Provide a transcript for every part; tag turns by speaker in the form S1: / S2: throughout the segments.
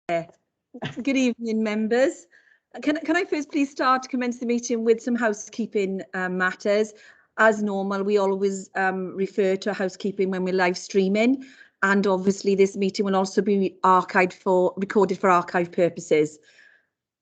S1: Good evening, members. Can I first please start to commence the meeting with some housekeeping matters. As normal, we always refer to housekeeping when we're live streaming, and obviously this meeting will also be recorded for archive purposes.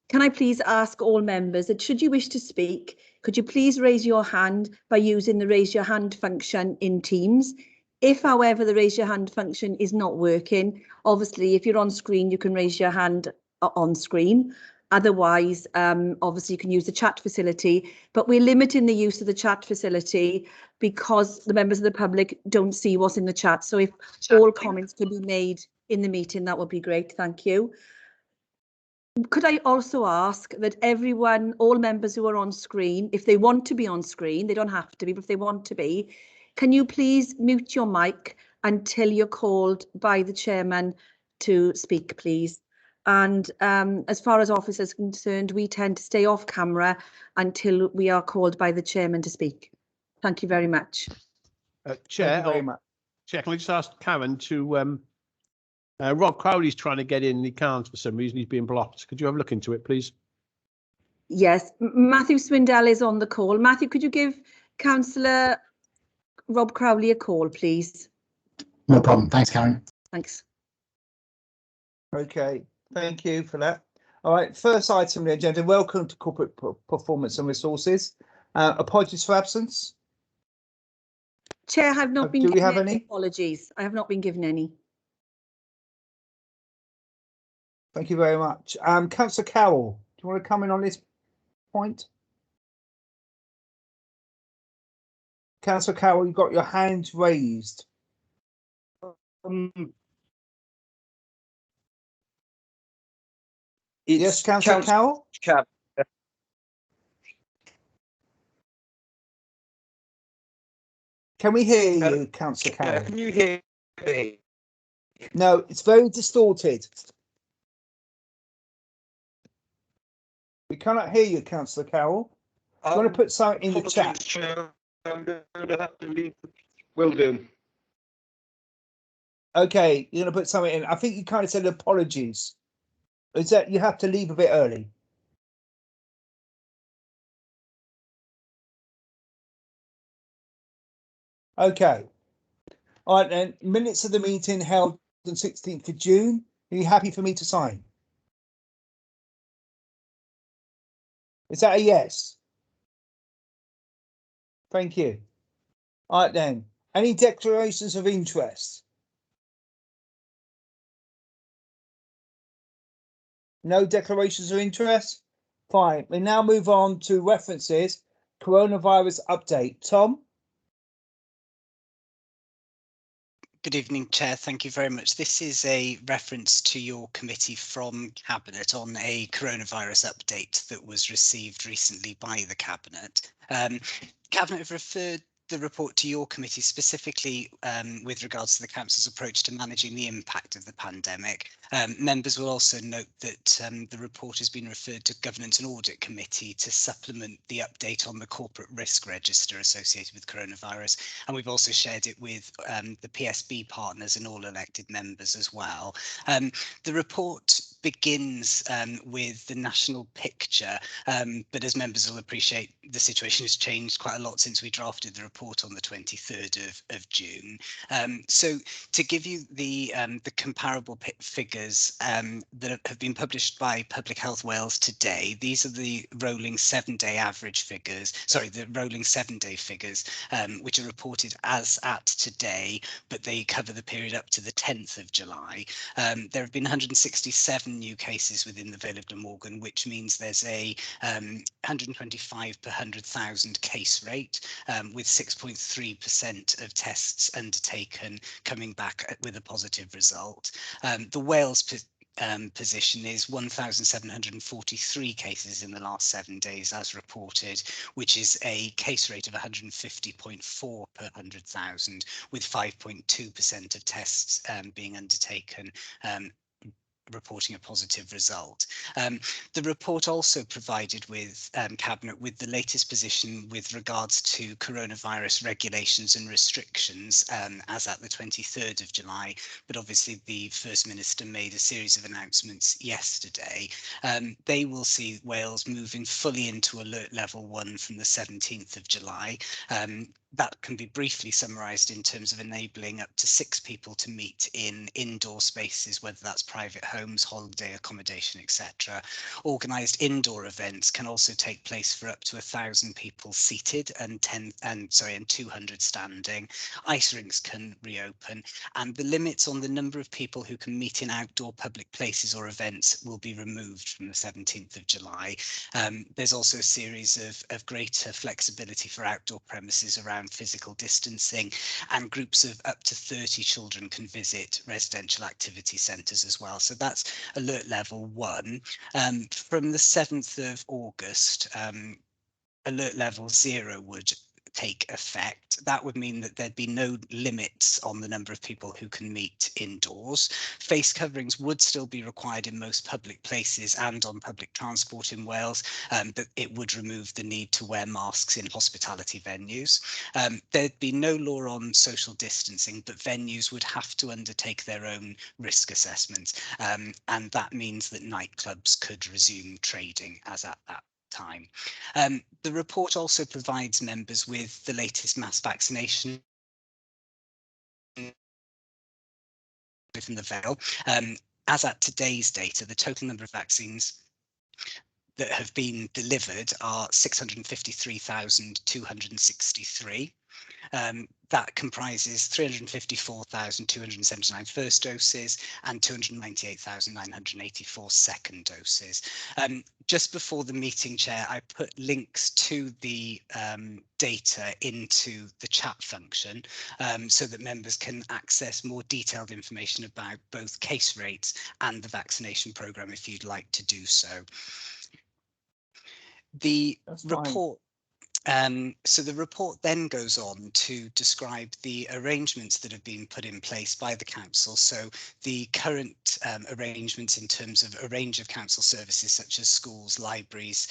S1: Can I please ask all members that should you wish to speak, could you please raise your hand by using the raise your hand function in Teams? If, however, the raise your hand function is not working, obviously, if you're on screen, you can raise your hand on screen. Otherwise, obviously, you can use the chat facility, but we're limiting the use of the chat facility because the members of the public don't see what's in the chat. So if all comments could be made in the meeting, that would be great. Thank you. Could I also ask that everyone, all members who are on screen, if they want to be on screen, they don't have to be, but if they want to be, can you please mute your mic until you're called by the chairman to speak, please? And as far as office is concerned, we tend to stay off camera until we are called by the chairman to speak. Thank you very much.
S2: Chair,
S3: Thank you very much.
S2: Chair, can I just ask Karen to Rob Crowley's trying to get in, he can't for some reason, he's being blocked. Could you have a look into it, please?
S1: Yes, Matthew Swindell is on the call. Matthew, could you give Councillor Rob Crowley a call, please?
S4: No problem. Thanks, Karen.
S1: Thanks.
S3: Okay, thank you for that. All right, first item on the agenda. Welcome to Corporate Performance and Resources. Apologies for absence.
S1: Chair, I have not been
S3: Do we
S1: given
S3: have
S1: any
S3: any?
S1: apologies. I have not been given any.
S3: Thank you very much. Councillor Carroll, do you want to come in on this point? Councillor Carroll, you've got your hand raised. Yes, Councillor Carroll? Can we hear you, Councillor Carroll?
S5: Can you hear me?
S3: No, it's very distorted. We cannot hear you, Councillor Carroll. I'm going to put something in the chat.
S5: Chair, I'm going to have to leave. Will do.
S3: Okay, you're going to put something in. I think you kind of said apologies. Is that you have to leave a bit early? Okay. All right then. Minutes of the meeting held on 16th of June. Are you happy for me to sign? Is that a yes? Thank you. All right then. Any declarations of interest? No declarations of interest? Fine. We now move on to references. Coronavirus update. Tom?
S6: Good evening, Chair. Thank you very much. This is a reference to your committee from Cabinet on a coronavirus update that was received recently by the Cabinet. Cabinet have referred the report to your committee specifically with regards to the Council's approach to managing the impact of the pandemic. Members will also note that the report has been referred to Governance and Audit Committee to supplement the update on the corporate risk register associated with coronavirus. And we've also shared it with the PSB partners and all elected members as well. The report begins with the national picture, but as members will appreciate, the situation has changed quite a lot since we drafted the report on the 23rd of June. So to give you the comparable figures that have been published by Public Health Wales today, these are the rolling 7-day average figures, sorry, the rolling 7-day figures, which are reported as at today, but they cover the period up to the 10th of July. There have been 167 new cases within the Vale of Glamorgan, which means there's a 125 per 100,000 case rate, with 6.3% of tests undertaken coming back with a positive result. The Wales position is 1,743 cases in the last 7 days as reported, which is a case rate of 150.4 per 100,000, with 5.2% of tests being undertaken reporting a positive result. The report also provided with Cabinet with the latest position with regards to coronavirus regulations and restrictions as at the 23rd of July, but obviously the First Minister made a series of announcements yesterday. They will see Wales moving fully into alert level 1 from the 17th of July. That can be briefly summarised in terms of enabling up to 6 people to meet in indoor spaces, whether that's private homes, holiday accommodation, etc. Organised indoor events can also take place for up to 1,000 people seated and 200 standing. Ice rinks can reopen, and the limits on the number of people who can meet in outdoor public places or events will be removed from the 17th of July. There's also a series of greater flexibility for outdoor premises around physical distancing, and groups of up to 30 children can visit residential activity centres as well. So that's alert level 1. From the 7th of August, alert level 0 would take effect. That would mean that there'd be no limits on the number of people who can meet indoors. Face coverings would still be required in most public places and on public transport in Wales, but it would remove the need to wear masks in hospitality venues. There'd be no law on social distancing, but venues would have to undertake their own risk assessments, and that means that nightclubs could resume trading as at that time. The report also provides members with the latest mass vaccination from the Vale. As at today's data, the total number of vaccines that have been delivered are 653,263. That comprises 354,279 first doses and 298,984 second doses. Just before the meeting, Chair, I put links to the data into the chat function so that members can access more detailed information about both case rates and the vaccination programme if you'd like to do so. The report. So the report then goes on to describe the arrangements that have been put in place by the council. So the current arrangements in terms of a range of council services such as schools, libraries,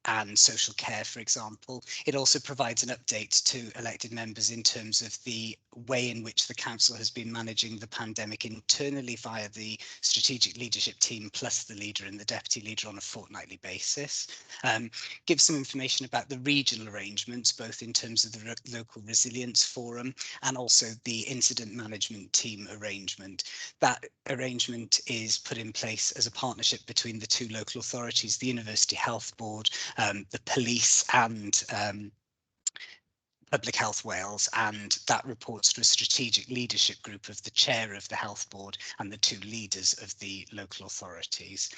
S6: and social care, for example. It also provides an update to elected members in terms of the way in which the council has been managing the pandemic internally via the strategic leadership team plus the leader and the deputy leader on a fortnightly basis. Gives some information about the regional arrangements, both in terms of the local resilience forum and also the incident management team arrangement. That arrangement is put in place as a partnership between the 2 local authorities, the University Health Board, the police and Public Health Wales, and that reports to a strategic leadership group of the chair of the health board and the 2 leaders of the local authorities.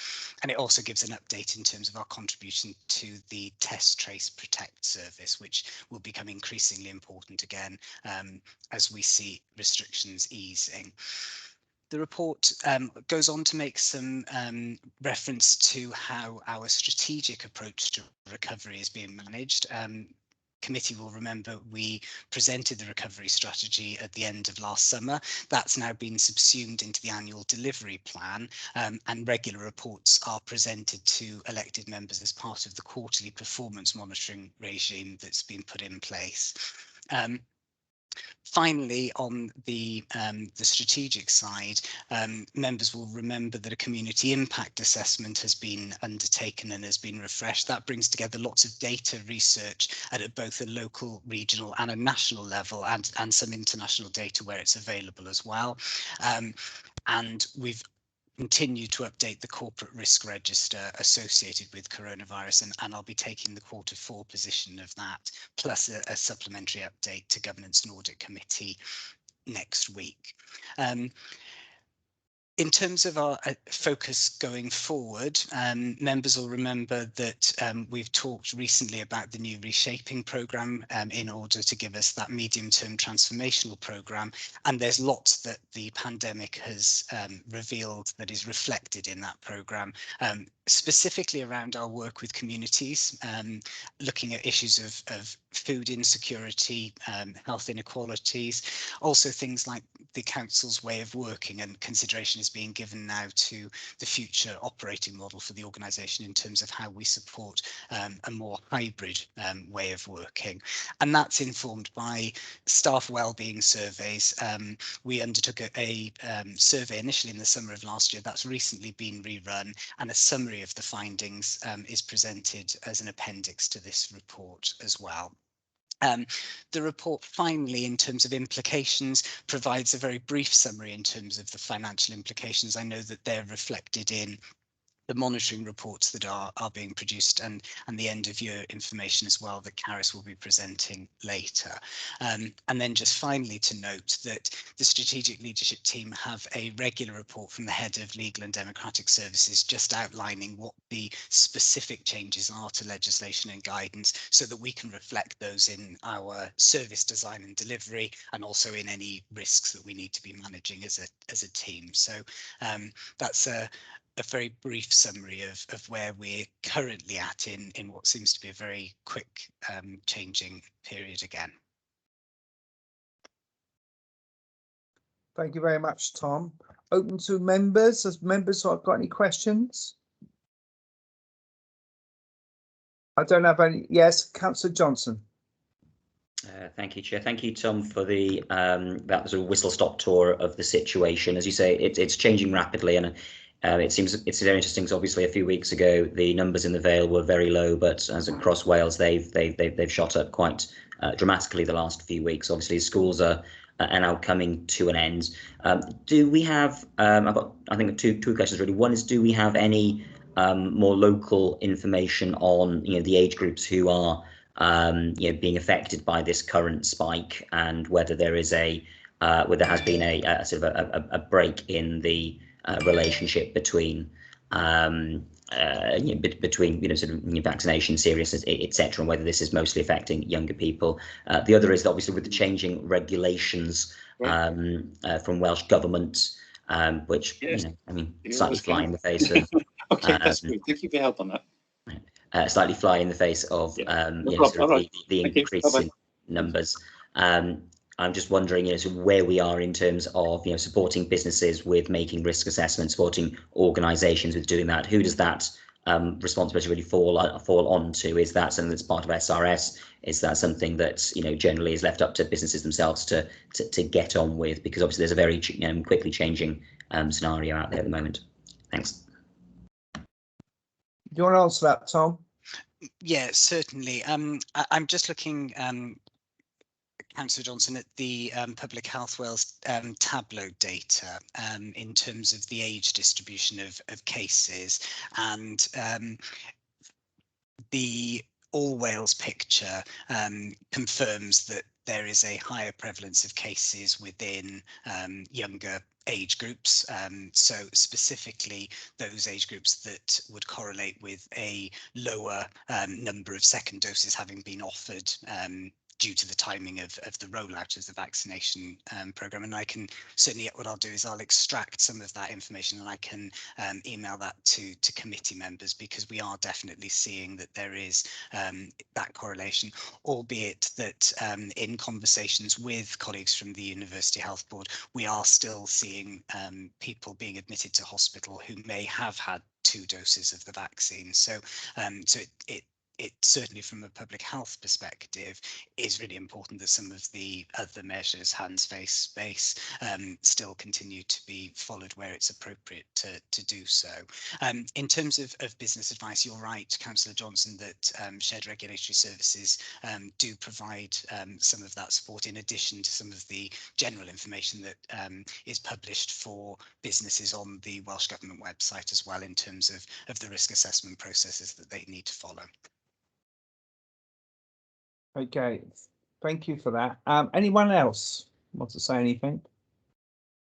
S6: And it also gives an update in terms of our contribution to the Test, Trace, Protect service, which will become increasingly important again as we see restrictions easing. The report goes on to make some reference to how our strategic approach to recovery is being managed. Committee will remember we presented the recovery strategy at the end of last summer. That's now been subsumed into the annual delivery plan, and regular reports are presented to elected members as part of the quarterly performance monitoring regime that's been put in place. Finally, on the strategic side, members will remember that a community impact assessment has been undertaken and has been refreshed. That brings together lots of data research at both a local, regional and a national level, and some international data where it's available as well. And we've continue to update the corporate risk register associated with coronavirus, and I'll be taking the Q4 position of that, plus a supplementary update to Governance and Audit Committee next week. In terms of our focus going forward, members will remember that we've talked recently about the new reshaping programme in order to give us that medium-term transformational programme, and there's lots that the pandemic has revealed that is reflected in that programme, specifically around our work with communities, looking at issues of food insecurity, health inequalities, also things like the council's way of working, and consideration is being given now to the future operating model for the organisation in terms of how we support a more hybrid way of working. And that's informed by staff wellbeing surveys. We undertook a survey initially in the summer of last year that's recently been rerun, and a summary of the findings is presented as an appendix to this report as well. The report finally, in terms of implications, provides a very brief summary in terms of the financial implications. I know that they're reflected in the monitoring reports that are being produced, and the end of year information as well that Caris will be presenting later. And then just finally to note that the strategic leadership team have a regular report from the head of legal and democratic services just outlining what the specific changes are to legislation and guidance, so that we can reflect those in our service design and delivery, and also in any risks that we need to be managing as a team. So that's a very brief summary of where we're currently at in what seems to be a very quick changing period again.
S3: Thank you very much, Tom. Open to members. Has members got any questions? I don't have any. Yes, Councillor Johnson.
S7: Thank you, Chair. Thank you, Tom, for the that sort of whistle-stop tour of the situation. As you say, it's changing rapidly, and it's very interesting. So obviously, a few weeks ago, the numbers in the Vale were very low, but as across Wales, they've shot up quite dramatically the last few weeks. Obviously, schools are now coming to an end. Do we have? I've got, I think, two questions really. One is, do we have any more local information on the age groups who are being affected by this current spike, and whether there is whether there has been a sort of a break in the relationship between between sort of vaccination seriousness, etc., and whether this is mostly affecting younger people. The other is that obviously with the changing regulations from Welsh government, which slightly fly in the face of.
S5: Okay, that's good. Thank you for your help on that.
S7: Slightly fly in the face of the increase in numbers. I'm just wondering, sort of where we are in terms of supporting businesses with making risk assessments, supporting organisations with doing that. Who does that responsibility really fall onto? Is that something that's part of SRS? Is that something that generally is left up to businesses themselves to get on with? Because obviously there's a very quickly changing scenario out there at the moment. Thanks.
S3: Do you want to answer that, Tom?
S6: Yeah, certainly. I'm just looking, Councillor Johnson, at the Public Health Wales Tableau data in terms of the age distribution of cases, and the All Wales picture confirms that there is a higher prevalence of cases within younger age groups, so specifically those age groups that would correlate with a lower number of second doses having been offered due to the timing of the rollout of the vaccination programme. And I can certainly, what I'll do is I'll extract some of that information and I can email that to committee members, because we are definitely seeing that there is that correlation, albeit that in conversations with colleagues from the University Health Board, we are still seeing people being admitted to hospital who may have had 2 doses of the vaccine. So it certainly, from a public health perspective, is really important that some of the other measures, hands, face, space, still continue to be followed where it's appropriate to do so. In terms of business advice, you're right, Councillor Johnson, that shared regulatory services do provide some of that support, in addition to some of the general information that is published for businesses on the Welsh Government website as well, in terms of the risk assessment processes that they need to follow.
S3: Okay, thank you for that. Anyone else want to say anything?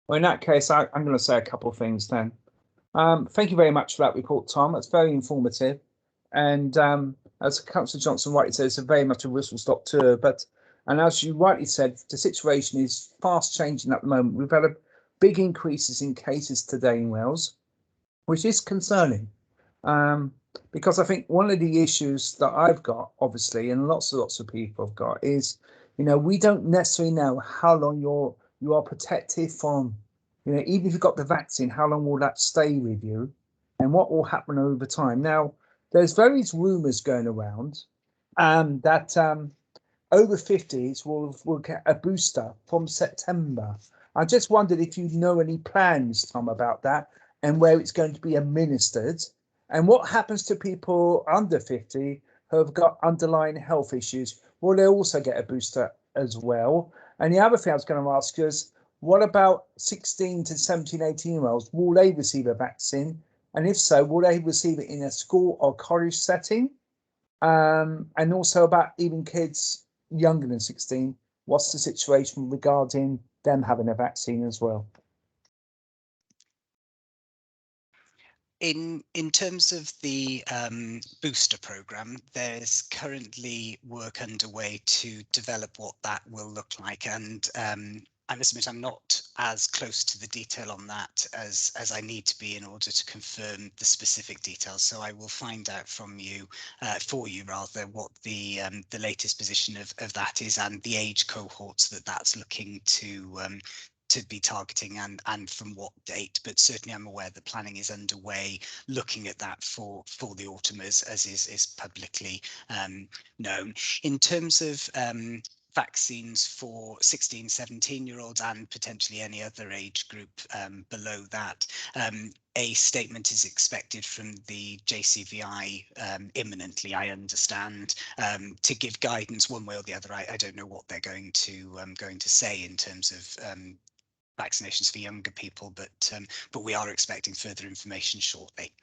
S3: Well, in that case, I'm going to say a couple of things then. Thank you very much for that report, Tom. That's very informative. And as Councillor Johnson rightly said, it's very much a whistle-stop tour. And as you rightly said, the situation is fast changing at the moment. We've had big increases in cases today in Wales, which is concerning. Because I think one of the issues that I've got, obviously, and lots of people have got, is, we don't necessarily know how long you are protected from You know, even if you've got the vaccine, how long will that stay with you, and what will happen over time? Now, there's various rumours going around that over 50s will get a booster from September. I just wondered if you know any plans, Tom, about that, and where it's going to be administered, and what happens to people under 50 who have got underlying health issues. Will they also get a booster as well? And the other thing I was going to ask you is, what about 16 to 17, 18-year-olds? Will they receive a vaccine? And if so, will they receive it in a school or college setting? And also about even kids younger than 16, what's the situation regarding them having a vaccine as well?
S6: In terms of the booster program, there's currently work underway to develop what that will look like, and I must admit I'm not as close to the detail on that as I need to be in order to confirm the specific details. So I will find out from you, for you rather, what the latest position of that is, and the age cohorts that's looking to be targeting, and from what date. But certainly I'm aware that planning is underway looking at that for the autumn, as is publicly known. In terms of vaccines for 16, 17-year-olds and potentially any other age group below that, a statement is expected from the JCVI imminently, I understand, to give guidance one way or the other. I don't know what they're going to say in terms of vaccinations for younger people, but we are expecting further information shortly.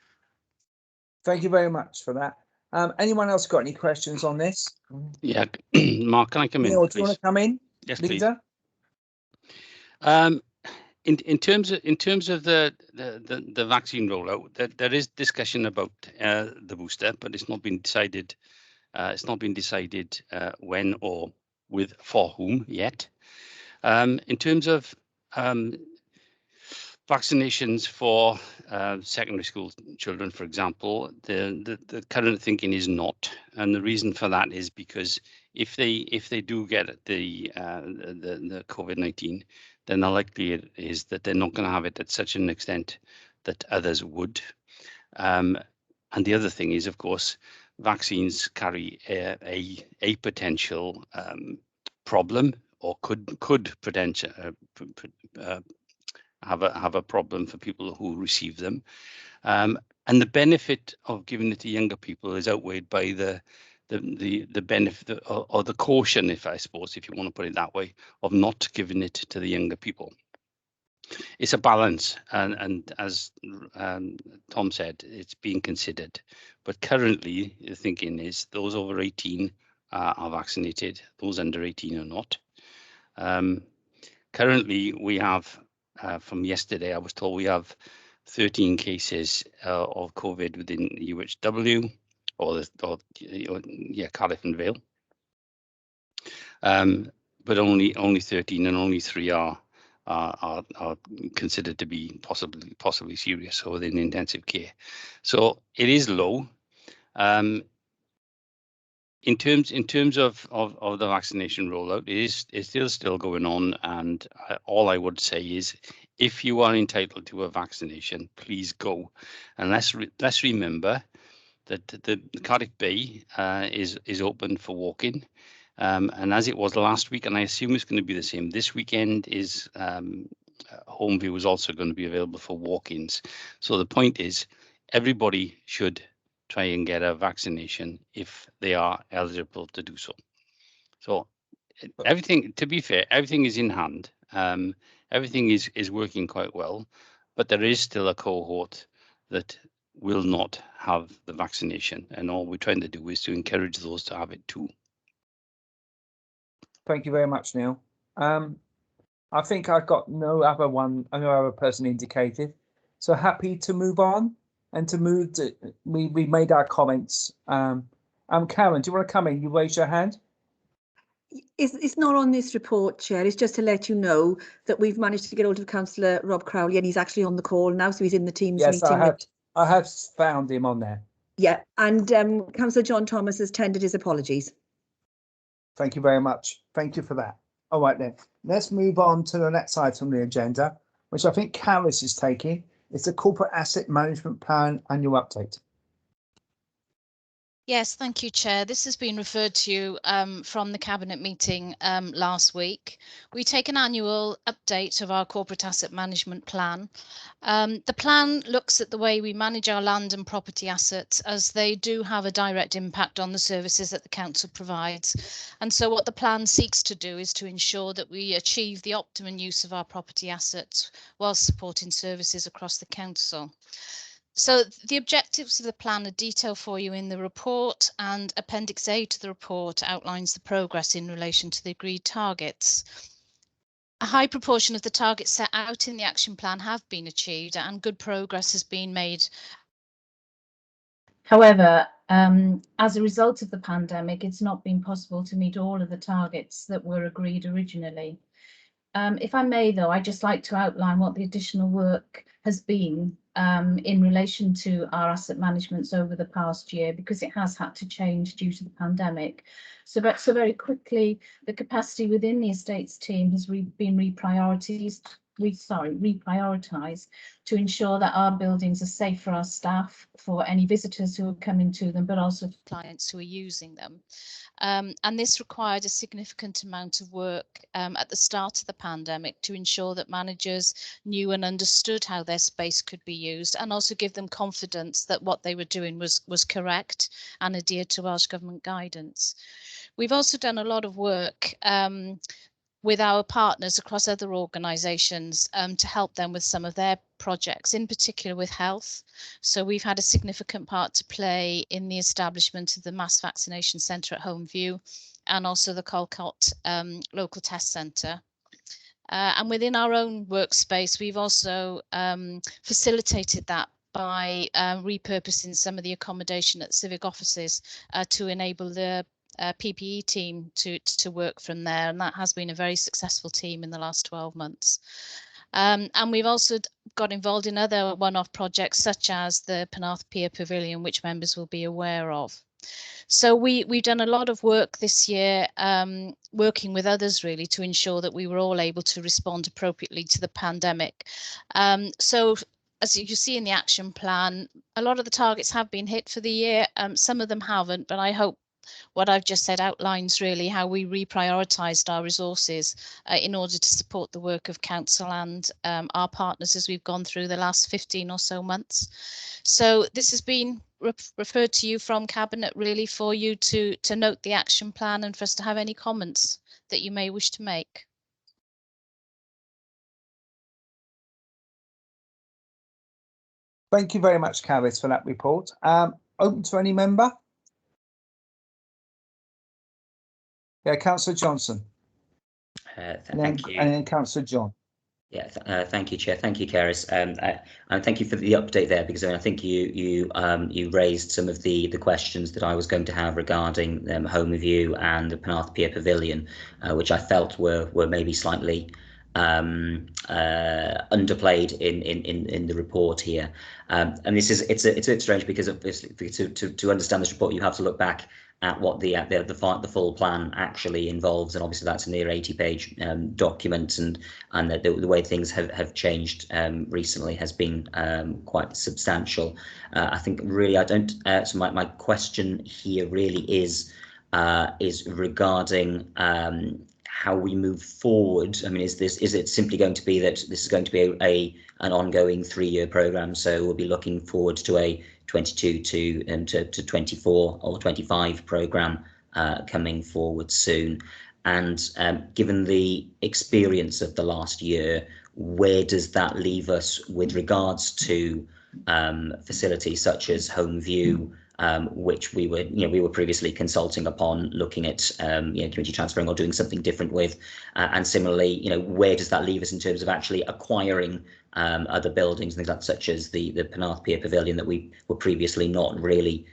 S3: Thank you very much for that. Anyone else got any questions on this?
S8: Yeah, Mark, can I come
S3: Neil,
S8: in,
S3: do you want
S8: please?
S3: to come in?
S8: Yes,
S3: Leader?
S8: please. In terms of the vaccine rollout, there is discussion about the booster, but it's not been decided. It's not been decided when or with for whom yet. In terms of vaccinations for secondary school children, for example, the current thinking is not, and the reason for that is because if they do get the COVID-19, then the likelihood is that they're not going to have it at such an extent that others would. And the other thing is, of course, vaccines carry a potential problem, or could potential have a problem for people who receive them, and the benefit of giving it to younger people is outweighed by the benefit, or the caution, if you want to put it that way, of not giving it to the younger people. It's a balance, and as Tom said, it's being considered, but currently the thinking is those over 18 are vaccinated, those under 18 are not. Currently we have, from yesterday, I was told we have 13 cases of COVID within UHW, Cardiff and Vale. But only 13, and only 3 are considered to be possibly serious or within intensive care. So it is low. In terms of the vaccination rollout, it's still going on, and all I would say is, if you are entitled to a vaccination, please go. And let's remember that the Cardiff Bay is open for walk-in, and as it was last week, and I assume it's going to be the same this weekend, is Homeview is also going to be available for walk-ins. So the point is, everybody should try and get a vaccination if they are eligible to do so. So everything, to be fair, everything is in hand. Everything is working quite well, but there is still a cohort that will not have the vaccination, and all we're trying to do is to encourage those to have it too.
S3: Thank you very much, Neil. I think I've got no other person indicated, so happy to move on. And to move to, we made our comments. Karen, do you want to come in? You raise your hand.
S1: It's not on this report, Chair. It's just to let you know that we've managed to get hold of Councillor Rob Crowley, and he's actually on the call now, so he's in the Teams meeting.
S3: Yes, I have found him on there.
S1: Yeah, and Councillor John Thomas has tendered his apologies.
S3: Thank you very much. Thank you for that. All right then, let's move on to the next item on the agenda, which I think Carys is taking. It's the Corporate Asset Management Plan Annual Update.
S9: Yes, thank you, Chair. This has been referred to from the Cabinet meeting last week. We take an annual update of our corporate asset management plan. The plan looks at the way we manage our land and property assets, as they do have a direct impact on the services that the council provides. And so what the plan seeks to do is to ensure that we achieve the optimum use of our property assets while supporting services across the council. So the objectives of the plan are detailed for you in the report, and Appendix A to the report outlines the progress in relation to the agreed targets. A high proportion of the targets set out in the action plan have been achieved and good progress has been made. However, as a result of the pandemic, it's not been possible to meet all of the targets that were agreed originally. If I may, though, I'd just like to outline what the additional work has been in relation to our asset managements over the past year, because it has had to change due to the pandemic. So very quickly, the capacity within the estates team has been reprioritised to ensure that our buildings are safe for our staff, for any visitors who are coming to them, but also for clients who are using them. And this required a significant amount of work at the start of the pandemic to ensure that managers knew and understood how their space could be used, and also give them confidence that what they were doing was correct and adhered to Welsh Government guidance. We've also done a lot of work with our partners across other organisations to help them with some of their projects, in particular with health. So we've had a significant part to play in the establishment of the mass vaccination centre at Homeview, and also the Colcott local test centre. And within our own workspace, we've also facilitated that by repurposing some of the accommodation at civic offices to enable the PPE team to work from there, and that has been a very successful team in the last 12 months. And we've also got involved in other one-off projects such as the Penarth Pier Pavilion, which members will be aware of. So we've done a lot of work this year, working with others really to ensure that we were all able to respond appropriately to the pandemic. So as you see in the action plan, a lot of the targets have been hit for the year. Some of them haven't, but I hope what I've just said outlines really how we reprioritised our resources in order to support the work of council and our partners as we've gone through the last 15 or so months. So this has been referred to you from Cabinet really for you to note the action plan and for us to have any comments that you may wish to make.
S3: Thank you very much, Carys, for that report. Open to any member? Yeah, Councillor Johnson.
S7: Thank you.
S3: And then Councillor John.
S7: Yeah, thank you, Chair. Thank you, Carys. And thank you for the update there, because I think you raised some of the questions that I was going to have regarding Homeview and the Penarth Pier Pavilion, which I felt were maybe slightly underplayed in the report here. And it's a bit strange because obviously to understand this report you have to look back at what the full plan actually involves, and obviously that's a near 80-page document, and the way things have changed recently has been quite substantial. I think really so my question here really is regarding how we move forward. I mean, is it simply going to be that this is going to be an ongoing 3-year programme, so we'll be looking forward to a 22 to 24 or 25 programme coming forward soon? And given the experience of the last year, where does that leave us with regards to facilities such as Homeview, which we were previously consulting upon, looking at community transferring or doing something different with, and similarly, where does that leave us in terms of actually acquiring other buildings and things like such as the Penarth Pier Pavilion that we were previously not really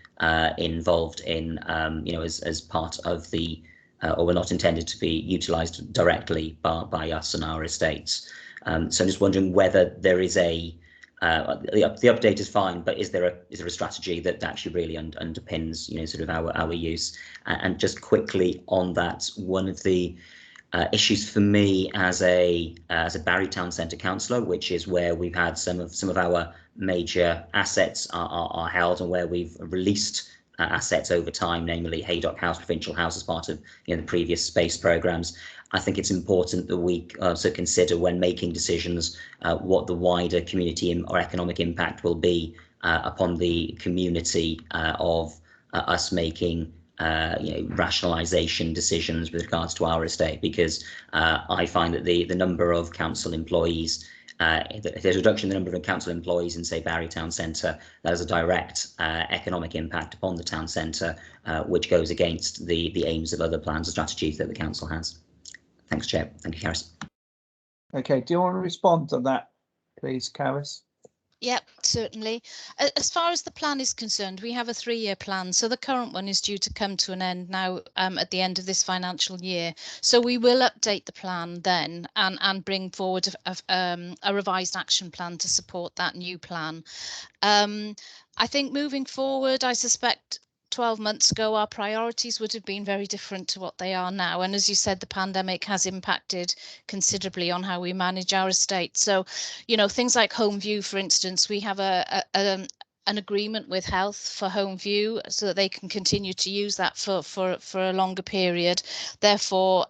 S7: involved in, as part of the or were not intended to be utilised directly by us and our estates. So I'm just wondering whether there is the update is fine, but is there a strategy that actually really underpins sort of our use? And just quickly on that, one of the issues for me as a Barry Town Centre councillor, which is where we've had some of our major assets are held, and where we've released assets over time, namely Haydock House, Provincial House, as part of the previous space programmes. I think it's important that we also consider, when making decisions, what the wider community or economic impact will be upon the community of us making rationalisation decisions with regards to our estate, because I find that the number of council employees, if there's a reduction in the number of council employees in, say, Barry Town Centre, that has a direct economic impact upon the town centre, which goes against the aims of other plans and strategies that the council has. Thanks, Chair. Thank you, Caris.
S3: Okay, do you want to respond to that, please, Caris?
S9: Yep, certainly. As far as the plan is concerned, we have a 3-year plan. So the current one is due to come to an end now at the end of this financial year. So we will update the plan then and bring forward a revised action plan to support that new plan. I think moving forward, I suspect 12 months ago, our priorities would have been very different to what they are now. And as you said, the pandemic has impacted considerably on how we manage our estate. So, things like Home View, for instance, we have an agreement with Health for Home View so that they can continue to use that for a longer period. Therefore,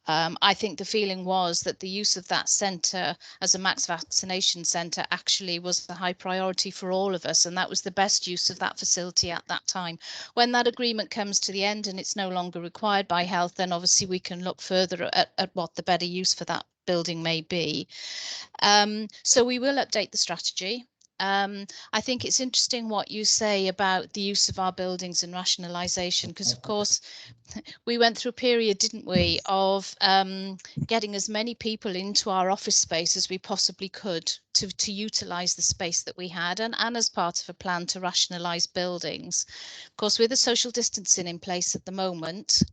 S9: I think the feeling was that the use of that centre as a max vaccination centre actually was the high priority for all of us, and that was the best use of that facility at that time. When that agreement comes to the end and it's no longer required by Health, then obviously we can look further at what the better use for that building may be. So we will update the strategy. I think it's interesting what you say about the use of our buildings and rationalisation, because of course we went through a period, didn't we, of getting as many people into our office space as we possibly could to utilise the space that we had, and as part of a plan to rationalise buildings. Of course, with the social distancing in place at the moment,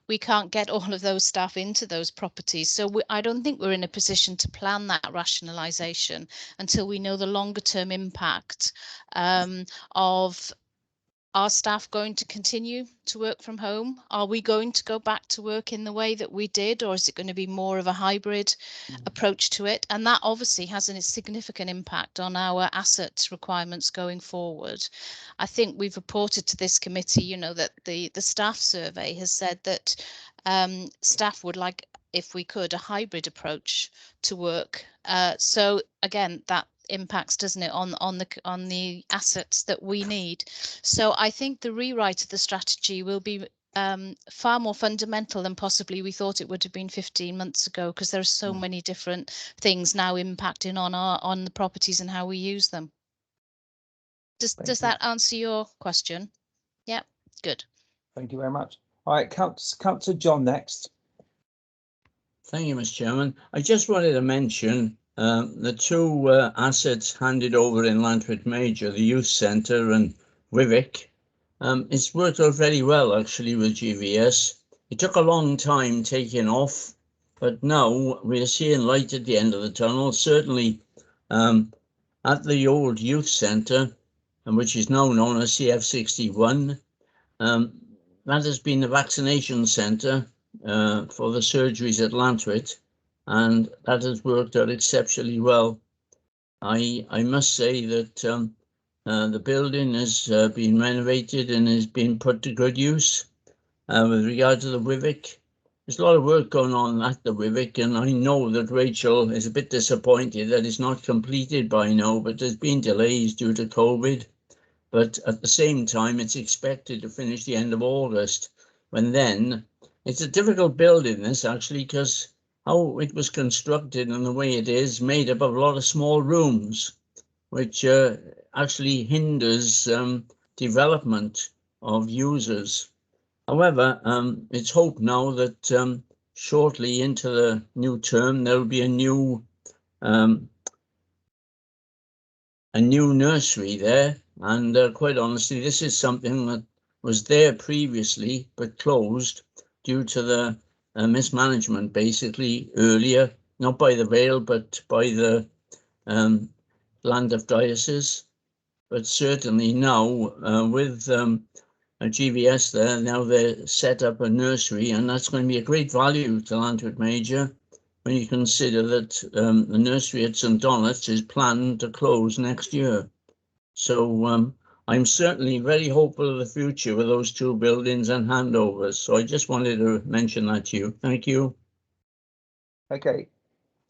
S9: we can't get all of those staff into those properties. So I don't think we're in a position to plan that rationalisation until we know the longer term impact of our staff going to continue to work from home? Are we going to go back to work in the way that we did, or is it going to be more of a hybrid approach to it? And that obviously has a significant impact on our assets requirements going forward. I think we've reported to this committee, that the staff survey has said that staff would like, if we could, a hybrid approach to work. So again, that impacts, doesn't it, on the assets that we need. So I think the rewrite of the strategy will be far more fundamental than possibly we thought it would have been 15 months ago, because there are so many different things now impacting on the properties and how we use them. Does that answer your question? Yeah, good.
S3: Thank you very much. All right, Councillor John next.
S10: Thank you, Mr. Chairman. I just wanted to mention the two assets handed over in Lantford Major, the Youth Centre and Wivick. It's worked out very well, actually, with GVS. It took a long time taking off, but now we're seeing light at the end of the tunnel. Certainly at the old Youth Centre, which is now known as CF61, that has been the vaccination centre for the surgeries at Lantford, and that has worked out exceptionally well. I must say that the building has been renovated and has been put to good use. With regard to the Wivick, there's a lot of work going on at the Wivick, and I know that Rachel is a bit disappointed that it's not completed by now, but there's been delays due to COVID. But at the same time, it's expected to finish the end of August, when then it's a difficult building, this actually, because how it was constructed and the way it is made up of a lot of small rooms, which actually hinders development of users. However, it's hoped now that shortly into the new term, there will be a new nursery there. And quite honestly, this is something that was there previously, but closed due to the mismanagement, basically, earlier, not by the Vale, but by the Land of Diocese. But certainly now, with GVS there. Now they're set up a nursery, and that's going to be a great value to Lantford Major when you consider that the nursery at St Donat's is planned to close next year. So I'm certainly very hopeful of the future with those two buildings and handovers. So I just wanted to mention that to you. Thank you.
S3: Okay.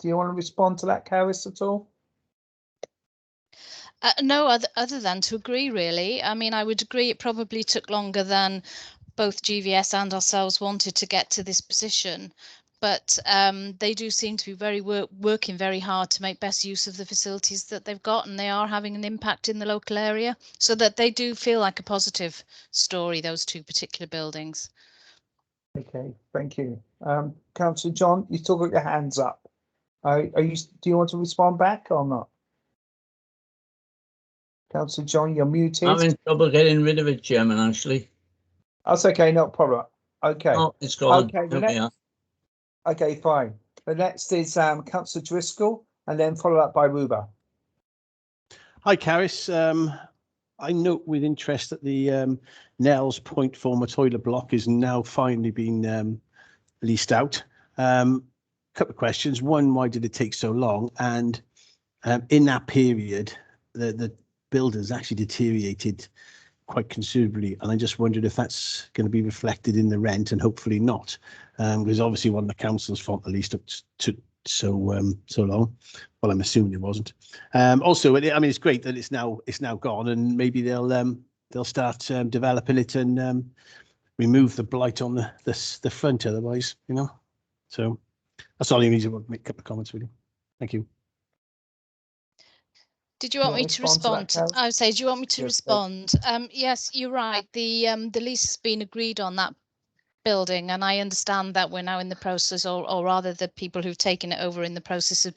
S3: Do you want to respond to that, Caris, at all?
S9: No, other than to agree, really. I mean, I would agree it probably took longer than both GVS and ourselves wanted to get to this position. But they do seem to be working very hard to make best use of the facilities that they've got, and they are having an impact in the local area, so that they do feel like a positive story, those two particular buildings.
S3: Okay, thank you. Councillor John, you still got your hands up. Do you want to respond back or not? Councillor John, you're muted.
S10: I'm in trouble getting rid of it, Chairman, actually.
S3: That's okay, no problem. Okay.
S10: Oh, it's gone.
S3: Okay,
S10: There we are.
S3: okay, fine. The next is Councillor Driscoll, and then followed up by Ruba.
S2: Hi, Caris. I note with interest that the Nels Point former toilet block is now finally been leased out. Couple of questions. One, why did it take so long? And in that period, the builders actually deteriorated quite considerably, and I just wondered if that's going to be reflected in the rent, and hopefully not, because obviously one of the council's fault at least took so long. Well, I'm assuming it wasn't. Also, I mean, it's great that it's now gone, and maybe they'll start developing it and remove the blight on the front. Otherwise, you know. So that's all I need to make a couple of comments with you. Thank you.
S9: Did you want me to respond? I would say, do you want me to respond? Yes, you're right. The lease has been agreed on that building, and I understand that we're now in the process, or rather the people who've taken it over in the process of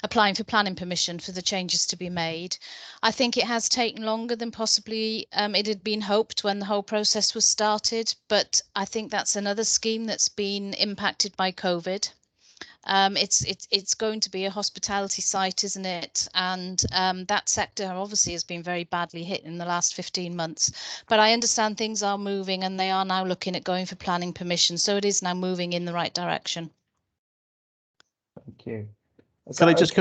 S9: applying for planning permission for the changes to be made. I think it has taken longer than possibly it had been hoped when the whole process was started, but I think that's another scheme that's been impacted by COVID. It's going to be a hospitality site, isn't it? And that sector obviously has been very badly hit in the last 15 months. But I understand things are moving, and they are now looking at going for planning permission. So it is now moving in the right direction.
S3: Thank you.
S2: Can I just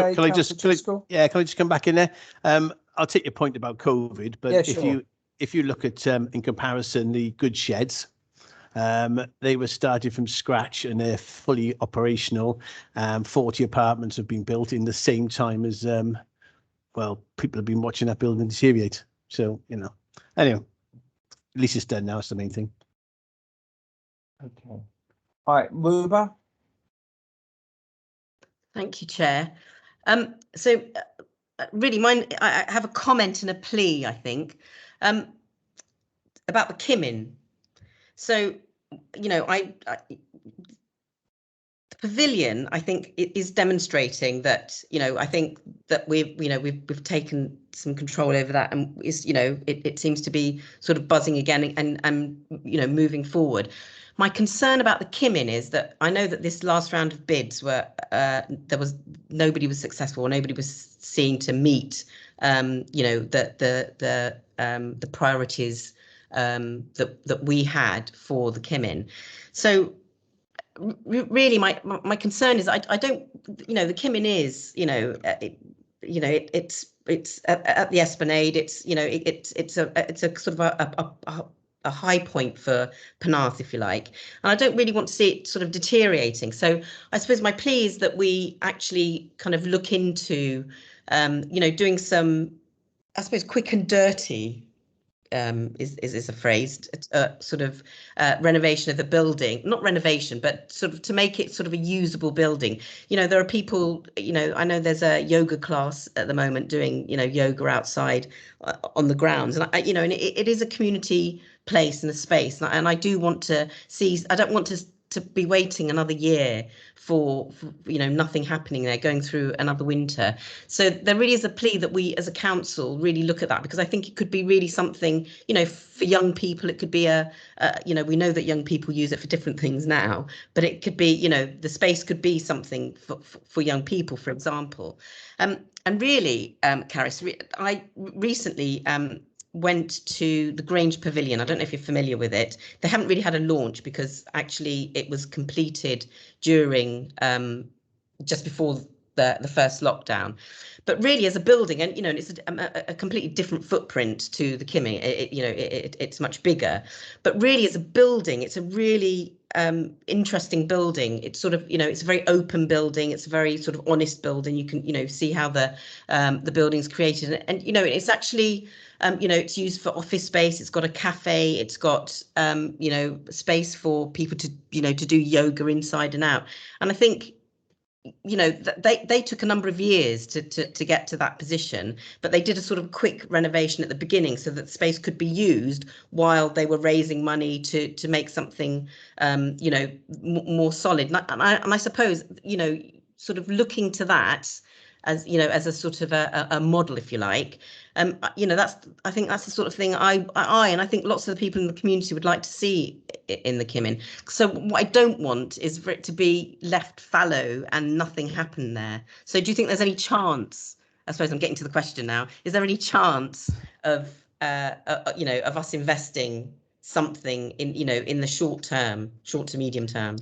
S2: come back in there? I'll take your point about COVID, but
S3: yeah, sure.
S2: if you look at in comparison the good sheds. They were started from scratch and they're fully operational. 40 apartments have been built in the same time as, well, people have been watching that building deteriorate. So, you know, anyway, at least it's done now. It's the main thing.
S3: Okay. All right, Ruba.
S11: Thank you, Chair. So really, I have a comment and a plea, I think, about the Kimin. So, you know, the pavilion, I think, is demonstrating that, you know, I think that we've taken some control over that, and is, you know, it seems to be sort of buzzing again and you know, moving forward. My concern about the Kimin is that I know that this last round of bids were nobody was successful, or nobody was seen to meet you know, the priorities that we had for the Kimin. So really my concern is I don't, you know, the Kimin is, you know, it's at the Esplanade, it's, you know, it's a sort of a high point for Penarth, if you like, and I don't really want to see it sort of deteriorating. So I suppose my plea is that we actually kind of look into you know, doing some, I suppose, quick and dirty is a phrase, sort of renovation of the building, not renovation, but sort of to make it sort of a usable building. You know, there are people, you know, I know there's a yoga class at the moment doing, you know, yoga outside on the grounds, and you know, and it is a community place and a space, and I do want to see, I don't want to be waiting another year for you know, nothing happening there, going through another winter. So there really is a plea that we as a council really look at that, because I think it could be really something, you know, for young people. It could be you know, we know that young people use it for different things now, but it could be, you know, the space could be something for young people, for example. And really, Caris, I recently went to the Grange Pavilion. I don't know if you're familiar with it. They haven't really had a launch because actually it was completed during just before the first lockdown. But really, as a building, and it's a completely different footprint to the Kimming. It's much bigger. But really, as a building, it's a really interesting building. It's sort of, it's a very open building. It's a very sort of honest building. You can, see how the building's created, and it's actually, it's used for office space. It's got a cafe. It's got, space for people to, to do yoga inside and out. And I think, they took a number of years to get to that position, but they did a sort of quick renovation at the beginning so that the space could be used while they were raising money to make something, more solid. And I suppose, sort of looking to that as as a sort of a model, if you like, I think that's the sort of thing I and I think lots of the people in the community would like to see in the Kimming. So what I don't want is for it to be left fallow and nothing happen there. So do you think there's any chance, I suppose I'm getting to the question now, is there any chance of of us investing something in in the short to medium term?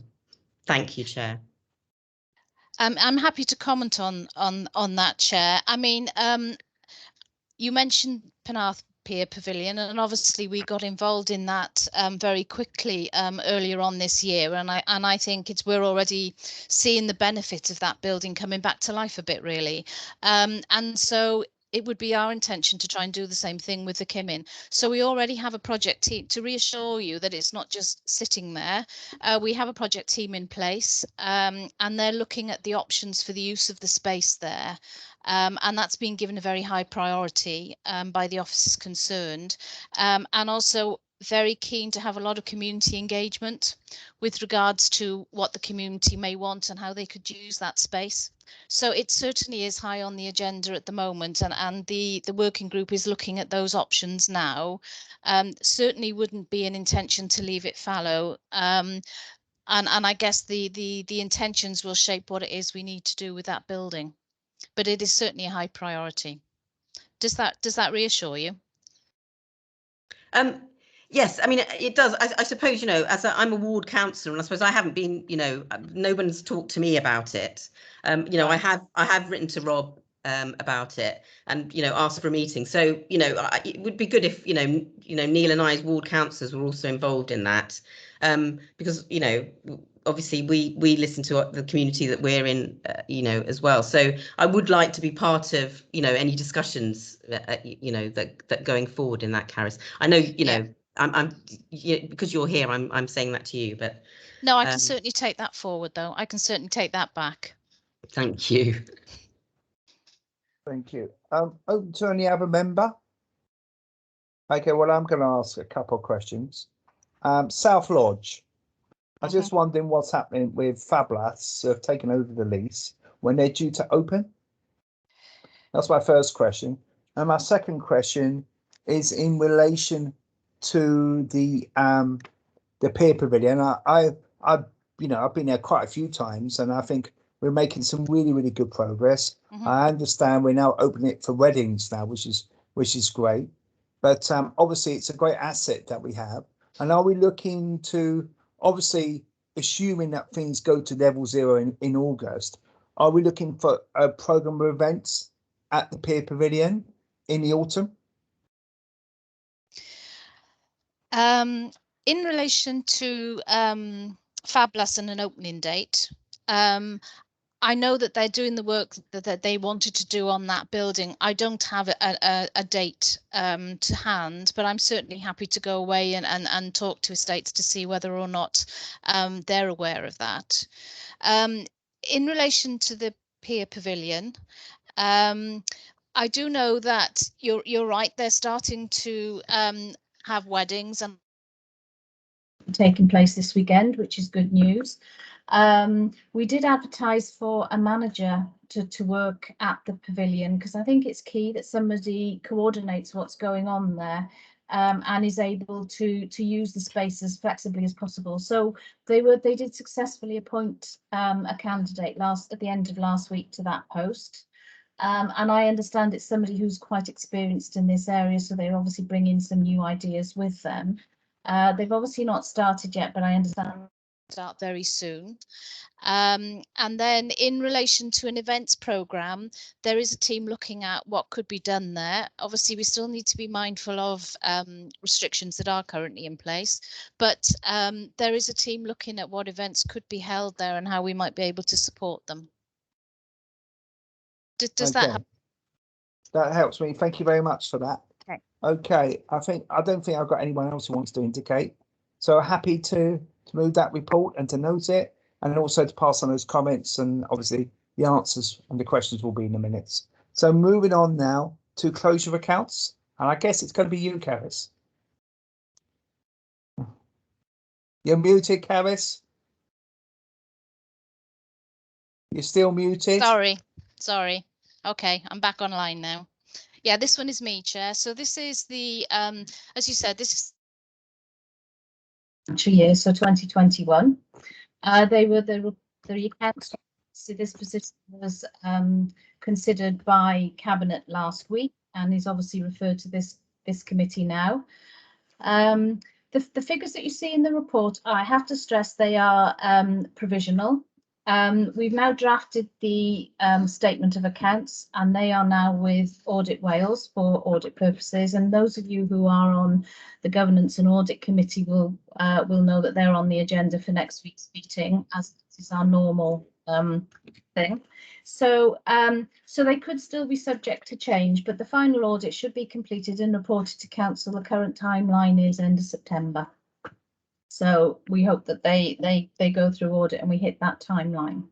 S11: Thank you, Chair.
S9: I'm happy to comment on that, Chair. I mean, you mentioned Penarth Pier Pavilion, and obviously we got involved in that very quickly earlier on this year, and I think we're already seeing the benefit of that building coming back to life a bit, really, and so it would be our intention to try and do the same thing with the Kimming. So we already have a project team to reassure you that it's not just sitting there. We have a project team in place, and they're looking at the options for the use of the space there. And that's been given a very high priority by the officers concerned, and also very keen to have a lot of community engagement with regards to what the community may want and how they could use that space. So it certainly is high on the agenda at the moment, and the working group is looking at those options now. Certainly wouldn't be an intention to leave it fallow. And I guess the intentions will shape what it is we need to do with that building. But it is certainly a high priority. Does that reassure you?
S11: Yes, I mean it does. I suppose as I'm a ward councillor, and I suppose I haven't been. No one's talked to me about it. I have written to Rob about it, and asked for a meeting. So it would be good if Neil and I as ward councillors were also involved in that, because obviously we listen to the community that we're in, as well. So I would like to be part of any discussions that going forward in that, Caris. I know I'm because you're here, I'm saying that to you, but
S9: no, I can certainly take that forward, though. I can certainly take that back.
S11: Thank you.
S3: Thank you. Open to any other member? Okay, well, I'm going to ask a couple of questions. South Lodge. I was just wondering what's happening with Fablas have taken over the lease, when they're due to open. That's my first question. And my second question is in relation to the Pier Pavilion. I've been there quite a few times, and I think we're making some really good progress. I understand we're now opening it for weddings now, which is great. But obviously it's a great asset that we have. And are we looking to, obviously assuming that things go to level 0 in August, are we looking for a program of events at the Pier Pavilion in the autumn?
S9: In relation to Fablas and an opening date, I know that they're doing the work that they wanted to do on that building. I don't have a date to hand, but I'm certainly happy to go away and talk to estates to see whether or not they're aware of that. In relation to the Pier Pavilion, I do know that you're right. They're starting to have weddings and taking place this weekend, which is good news. We did advertise for a manager to work at the pavilion, because I think it's key that somebody coordinates what's going on there and is able to use the space as flexibly as possible. So they did successfully appoint a candidate at the end of last week to that post. And I understand it's somebody who's quite experienced in this area, so they're obviously bringing some new ideas with them. They've obviously not started yet, but I understand they'll start very soon. And then in relation to an events programme, there is a team looking at what could be done there. Obviously, we still need to be mindful of restrictions that are currently in place, but there is a team looking at what events could be held there and how we might be able to support them. Does that help?
S3: That helps me. Thank you very much for that.
S9: Okay.
S3: Okay, I don't think I've got anyone else who wants to indicate. So happy to move that report and to note it, and also to pass on those comments, and obviously the answers and the questions will be in the minutes. So moving on now to closure of accounts, and I guess it's going to be you, Caris. You're muted, Caris. You're still muted.
S9: Sorry. Okay, I'm back online now. Yeah, this one is me, Chair. So this is the, as you said, this is financial year, so 2021. They were the accounts. So this position was considered by Cabinet last week and is obviously referred to this committee now. The figures that you see in the report, I have to stress, they are provisional. We've now drafted the statement of accounts, and they are now with Audit Wales for audit purposes. And those of you who are on the Governance and Audit Committee will know that they're on the agenda for next week's meeting, as is our normal thing. So they could still be subject to change, but the final audit should be completed and reported to Council. The current timeline is end of September. So we hope that they go through audit and we hit that timeline.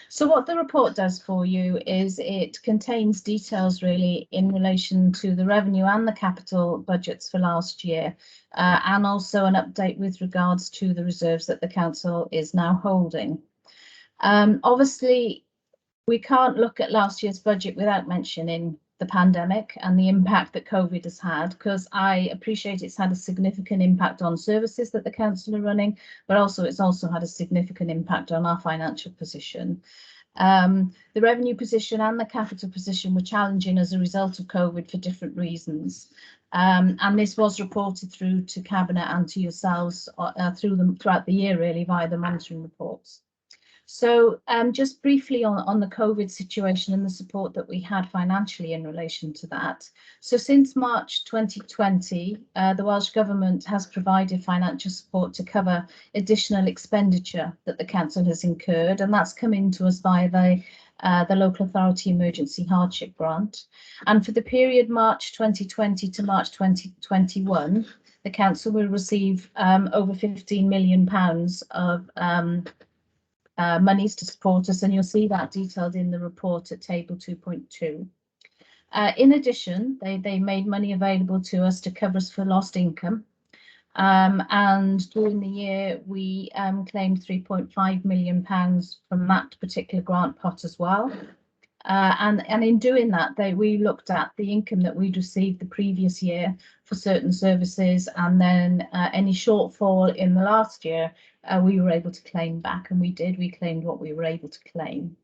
S9: So what the report does for you is it contains details really in relation to the revenue and the capital budgets for last year, and also an update with regards to the reserves that the council is now holding. Obviously, we can't look at last year's budget without mentioning the pandemic and the impact that COVID has had, because I appreciate it's had a significant impact on services that the council are running, but also it's also had a significant impact on our financial position. The revenue position and the capital position were challenging as a result of COVID for different reasons. And this was reported through to Cabinet and to yourselves throughout the year, really, via the monitoring reports. So just briefly on the COVID situation and the support that we had financially in relation to that. So since March 2020, the Welsh Government has provided financial support to cover additional expenditure that the council has incurred, and that's come into us via the Local Authority Emergency Hardship Grant. And for the period March 2020 to March 2021, the council will receive over £15 million of monies to support us, and you'll see that detailed in the report at table 2.2. In addition, they made money available to us to cover us for lost income, and during the year we claimed £3.5 million from that particular grant pot as well. And in doing that, we looked at the income that we'd received the previous year for certain services, and then any shortfall in the last year we were able to claim back, and we claimed what we were able to claim.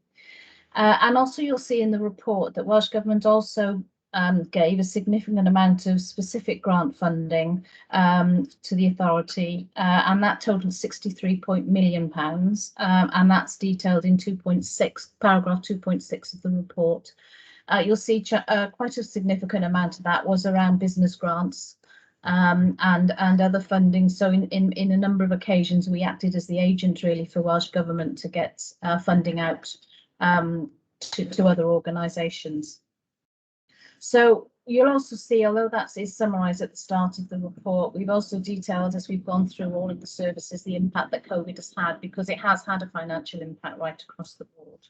S9: And also you'll see in the report that Welsh Government also gave a significant amount of specific grant funding to the authority, and that totaled £63 million, and that's detailed in paragraph 2.6 of the report. You'll see quite a significant amount of that was around business grants and other funding. So in a number of occasions we acted as the agent really for Welsh Government to get funding out to other organisations. So you'll also see, although that is summarised at the start of the report, we've also detailed, as we've gone through all of the services, the impact that COVID has had, because it has had a financial impact right across the board.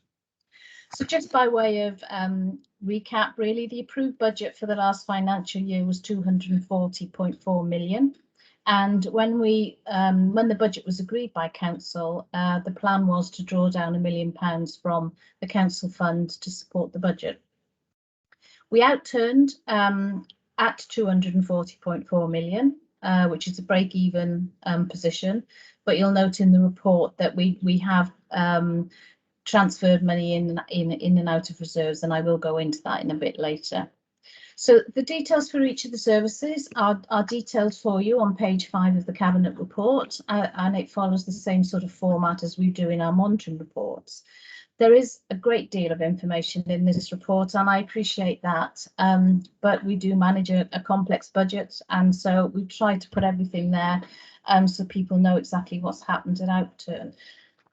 S9: So just by way of recap, really, the approved budget for the last financial year was £240.4 million. And when the budget was agreed by council, the plan was to draw down £1 million from the council fund to support the budget. We outturned at £240.4 million, which is a break-even position. But you'll note in the report that we have transferred money in and out of reserves, and I will go into that in a bit later. So the details for each of the services are detailed for you on page 5 of the Cabinet report, and it follows the same sort of format as we do in our monitoring reports. There is a great deal of information in this report, and I appreciate that, but we do manage a complex budget, and so we try to put everything there so people know exactly what's happened at outturn.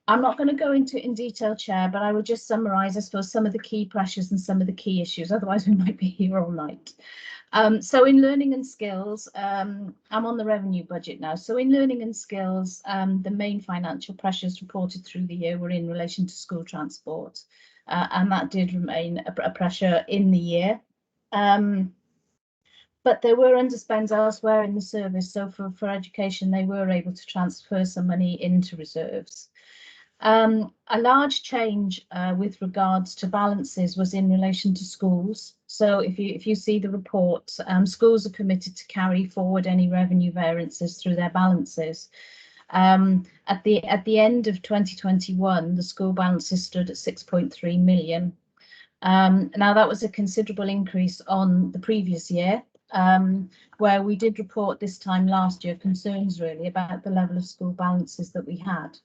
S9: I'm not going to go into it in detail, Chair, but I will just summarise, I suppose, some of the key pressures and some of the key issues. Otherwise, we might be here all night. So in learning and skills, I'm on the revenue budget now. So in learning and skills, the main financial pressures reported through the year were in relation to school transport, and that did remain a pressure in the year. But there were underspends elsewhere in the service. So for education, they were able to transfer some money into reserves. A large change with regards to balances was in relation to schools. So if you see the report, schools are permitted to carry forward any revenue variances through their balances. At the end of 2021, the school balances stood at 6.3 million. Now that was a considerable increase on the previous year, where we did report this time last year concerns really about the level of school balances that we had.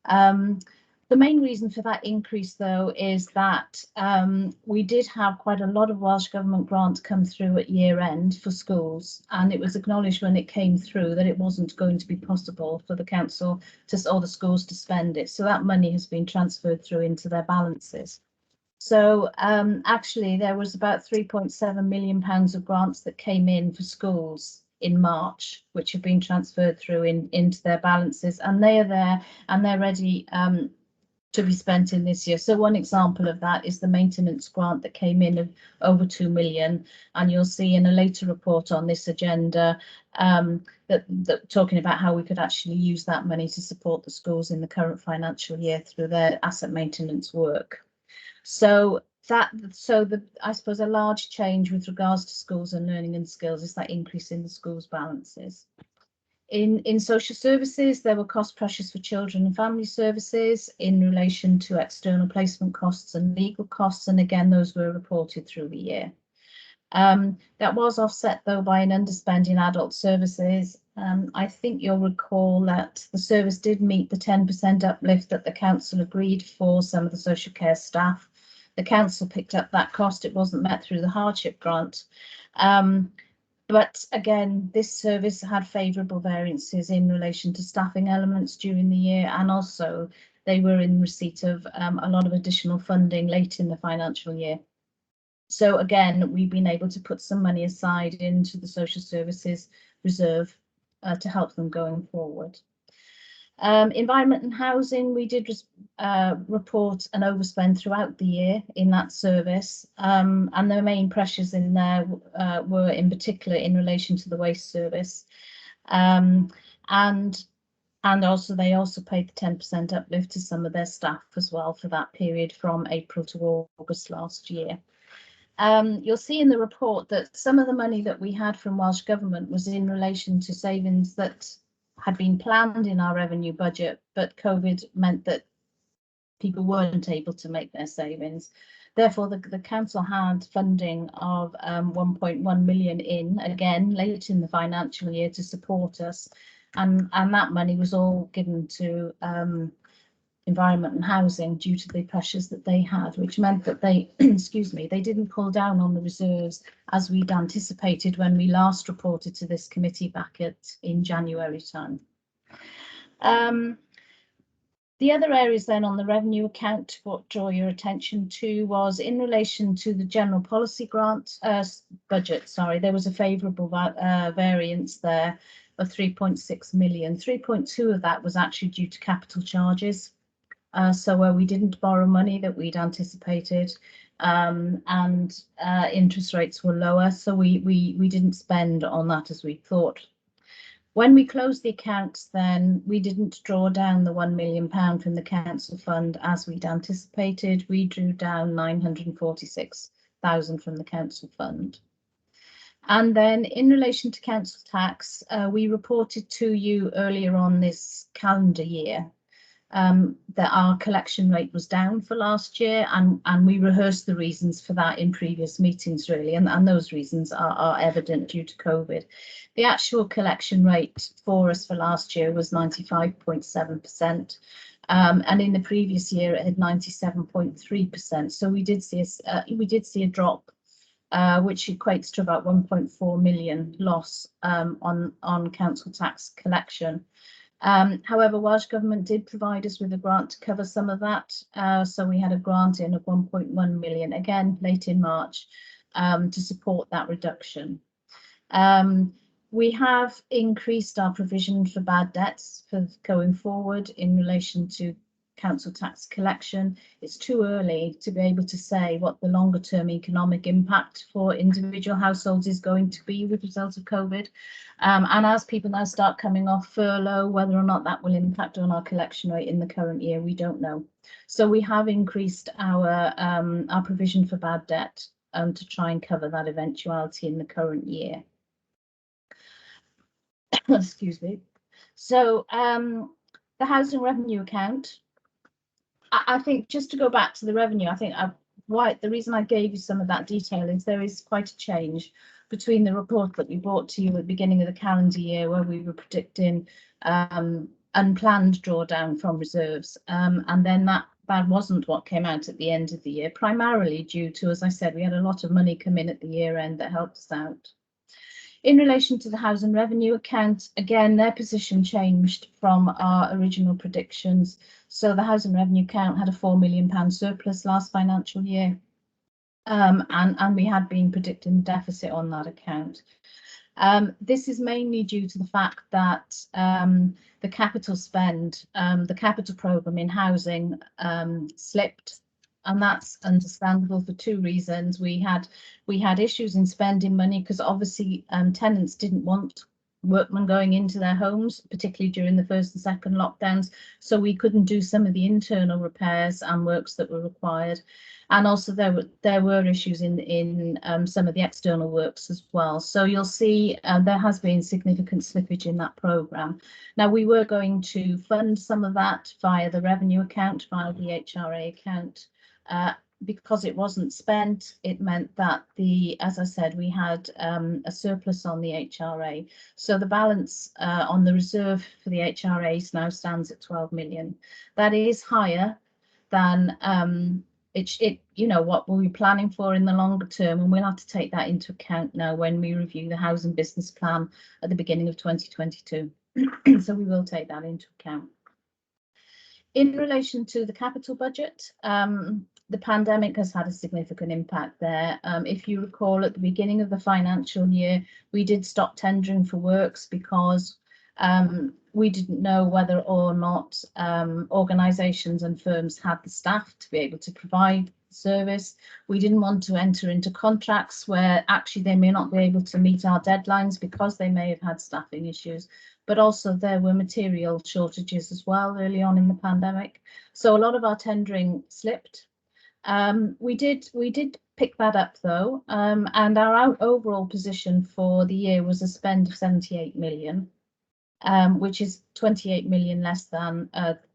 S9: The main reason for that increase, though, is that we did have quite a lot of Welsh Government grants come through at year end for schools, and it was acknowledged when it came through that it wasn't going to be possible for the council or the schools to spend it. So that money has been transferred through into their balances. So actually, there was about £3.7 million of grants that came in for schools in March, which have been transferred through into their balances, and they are there and they're ready to be spent in this year. So one example of that is the maintenance grant that came in of over 2 million, and you'll see in a later report on this agenda that talking about how we could actually use that money to support the schools in the current financial year through their asset maintenance work. So I suppose a large change with regards to schools and learning and skills is that increase in the schools balances. In social services, there were cost pressures for children and family services in relation to external placement costs and legal costs, and again those were reported through the year. That was offset though by an underspend in adult services. I think you'll recall that the service did meet the 10% uplift that the council agreed for some of the social care staff. The council picked up that cost. It wasn't met through the hardship grant. But again, this service had favourable variances in relation to staffing elements during the year, and also they were in receipt of a lot of additional funding late in the financial year. So again, we've been able to put some money aside into the social services reserve to help them going forward. Environment and housing, we did report an overspend throughout the year in that service, and the main pressures in there were in particular in relation to the waste service, and also they also paid the 10% uplift to some of their staff as well for that period from April to August last year. You'll see in the report that some of the money that we had from Welsh Government was in relation to savings that had been planned in our revenue budget, but COVID meant that people weren't able to make their savings. Therefore, the council had funding of 1.1 million in, again, late in the financial year to support us. And that money was all given to environment and housing due to the pressures that they had, which meant that they, excuse me, they didn't pull down on the reserves as we'd anticipated when we last reported to this committee back in January time. The other areas then on the revenue account to draw your attention to was in relation to the general policy grant budget. Sorry, there was a favourable variance there of 3.6 million. 3.2 of that was actually due to capital charges. So where we didn't borrow money that we'd anticipated, and interest rates were lower, so we didn't spend on that as we thought. When we closed the accounts, then we didn't draw down the £1 million from the council fund as we'd anticipated. We drew down 946,000 from the council fund. And then in relation to council tax, we reported to you earlier on this calendar year that our collection rate was down for last year, and we rehearsed the reasons for that in previous meetings, really, and those reasons are evident due to COVID. The actual collection rate for us for last year was 95.7%. And in the previous year it had 97.3%. So we did see a drop, which equates to about 1.4 million loss on council tax collection. However, Welsh Government did provide us with a grant to cover some of that. So we had a grant in of 1.1 million, again, late in March, to support that reduction. We have increased our provision for bad debts for going forward in relation to council tax collection. It's too early to be able to say what the longer term economic impact for individual households is going to be with result of COVID. And as people now start coming off furlough, whether or not that will impact on our collection rate in the current year, we don't know. So we have increased our provision for bad debt to try and cover that eventuality in the current year. Excuse me. So the housing revenue account, I think, just to go back to the revenue, I think the reason I gave you some of that detail is there is quite a change between the report that we brought to you at the beginning of the calendar year, where we were predicting unplanned drawdown from reserves, and then that wasn't what came out at the end of the year, primarily due to, as I said, we had a lot of money come in at the year end that helped us out. In relation to the housing revenue account, again, their position changed from our original predictions. So the housing revenue account had a £4 million surplus last financial year, and we had been predicting a deficit on that account. This is mainly due to the fact that the capital spend, the capital programme in housing slipped. And that's understandable for two reasons. We had issues in spending money because obviously tenants didn't want workmen going into their homes, particularly during the first and second lockdowns. So we couldn't do some of the internal repairs and works that were required. And also there were issues in some of the external works as well. So you'll see there has been significant slippage in that programme. Now, we were going to fund some of that via the revenue account, via the HRA account. Because it wasn't spent, it meant that as I said, we had a surplus on the HRA. So the balance on the reserve for the HRAs now stands at 12 million. That is higher than what we'll be planning for in the longer term, and we'll have to take that into account now when we review the housing business plan at the beginning of 2022. So we will take that into account. In relation to the capital budget, the pandemic has had a significant impact there. If you recall, at the beginning of the financial year, we did stop tendering for works because we didn't know whether or not organisations and firms had the staff to be able to provide the service. We didn't want to enter into contracts where actually they may not be able to meet our deadlines because they may have had staffing issues. But also there were material shortages as well early on in the pandemic. So a lot of our tendering slipped. We did pick that up though, and our overall position for the year was a spend of 78 million, which is 28 million less than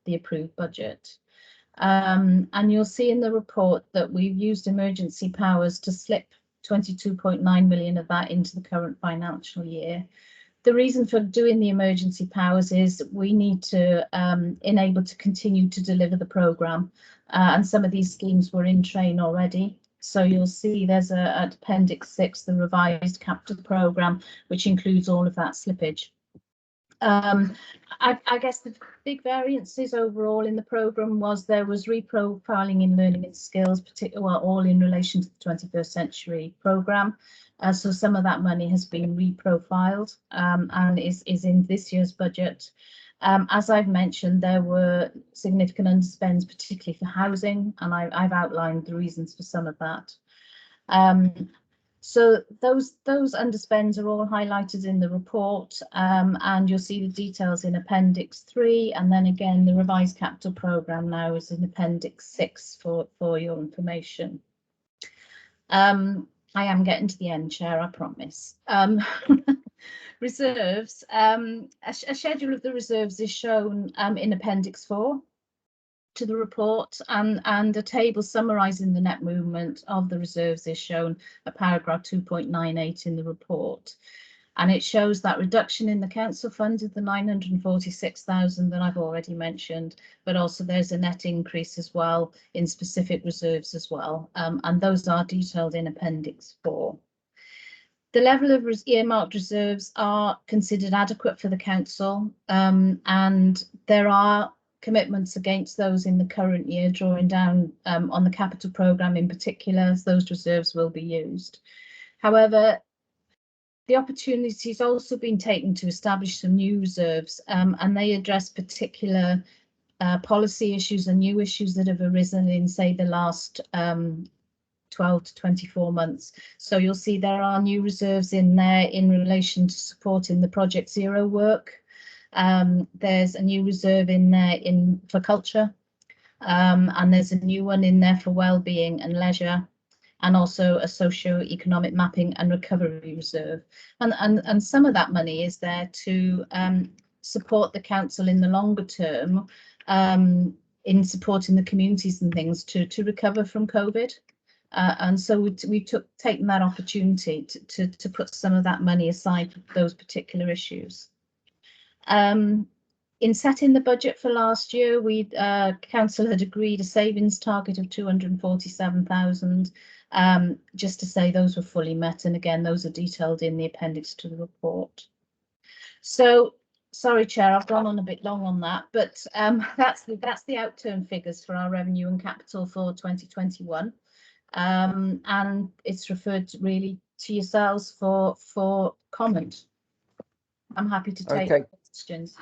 S9: the approved budget. And you'll see in the report that we've used emergency powers to slip 22.9 million of that into the current financial year. The reason for doing the emergency powers is we need to enable to continue to deliver the programme, and some of these schemes were in train already. So you'll see there's at Appendix 6, the revised capital programme, which includes all of that slippage. I guess the big variances overall in the programme was there was reprofiling in learning and skills, particularly all in relation to the 21st century programme. So some of that money has been reprofiled and is in this year's budget. As I've mentioned, there were significant underspends, particularly for housing, and I've outlined the reasons for some of that. So those underspends are all highlighted in the report, and you'll see the details in Appendix 3, and then again the revised capital programme now is in Appendix 6 for your information. I am getting to the end, Chair, I promise. Reserves, a schedule of the reserves is shown in Appendix 4. to the report, and a table summarising the net movement of the reserves is shown at paragraph 2.98 in the report. And it shows that reduction in the council funds of the 946,000 that I've already mentioned, but also there's a net increase as well in specific reserves as well, and those are detailed in Appendix 4. The level of earmarked reserves are considered adequate for the council, and there are commitments against those in the current year, drawing down on the capital programme in particular, as those reserves will be used. However, the opportunity has also been taken to establish some new reserves, and they address particular policy issues and new issues that have arisen in, say, the last 12 to 24 months. So you'll see there are new reserves in there in relation to supporting the Project Zero work. There's a new reserve in there for culture, and there's a new one in there for well-being and leisure, and also a socio-economic mapping and recovery reserve. And some of that money is there to support the council in the longer term, in supporting the communities and things to recover from COVID. And so we've taken that opportunity to put some of that money aside for those particular issues. In setting the budget for last year, council had agreed a savings target of 247,000, just to say those were fully met, and again those are detailed in the appendix to the report. So sorry, Chair, I've gone on a bit long on that, but that's the outturn figures for our revenue and capital for 2021, and it's referred really to yourselves for comment. I'm happy to take questions.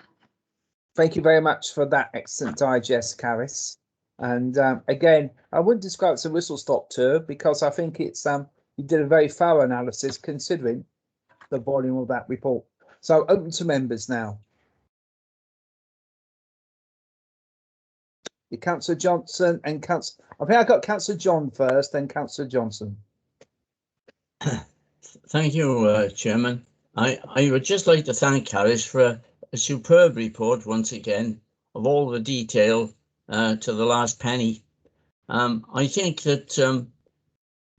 S3: Thank you very much for that excellent digest, Caris. And again, I wouldn't describe it as a whistle-stop tour, because I think it's you did a very thorough analysis considering the volume of that report. So open to members now. Councillor Johnson and Councillor, I think I got Councillor John first, then Councillor Johnson.
S10: Thank you, Chairman. I would just like to thank Caris for a superb report once again, of all the detail to the last penny. I think that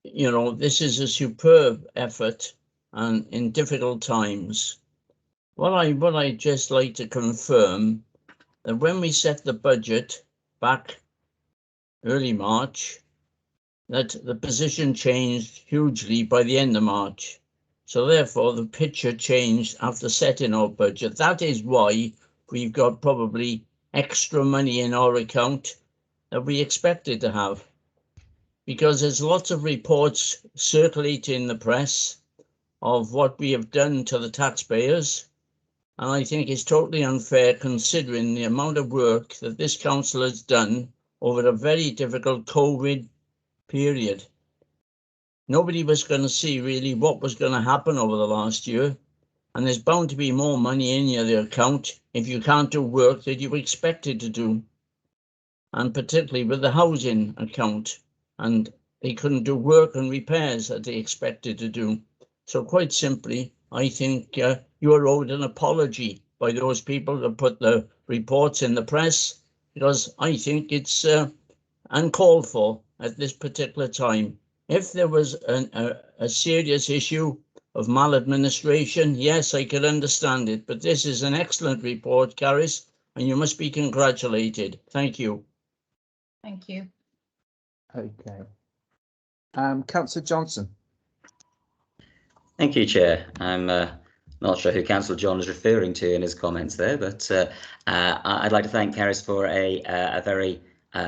S10: you know, this is a superb effort, and in difficult times. What I just like to confirm that when we set the budget back early March, that the position changed hugely by the end of March. So therefore the picture changed after setting our budget. That is why we've got probably extra money in our account that we expected to have. Because there's lots of reports circulating in the press of what we have done to the taxpayers. And I think it's totally unfair considering the amount of work that this council has done over a very difficult COVID period. Nobody was going to see really what was going to happen over the last year. And there's bound to be more money in your account if you can't do work that you expected to do. And particularly with the housing account. And they couldn't do work and repairs that they expected to do. So quite simply, I think you are owed an apology by those people that put the reports in the press, because I think it's uncalled for at this particular time. If there was a serious issue of maladministration, yes, I could understand it, but this is an excellent report, Caris, and you must be congratulated. Thank you.
S9: Thank you.
S3: Okay. Councillor Johnson.
S7: Thank you, Chair. I'm not sure who Councillor John is referring to in his comments there, but I'd like to thank Caris for a very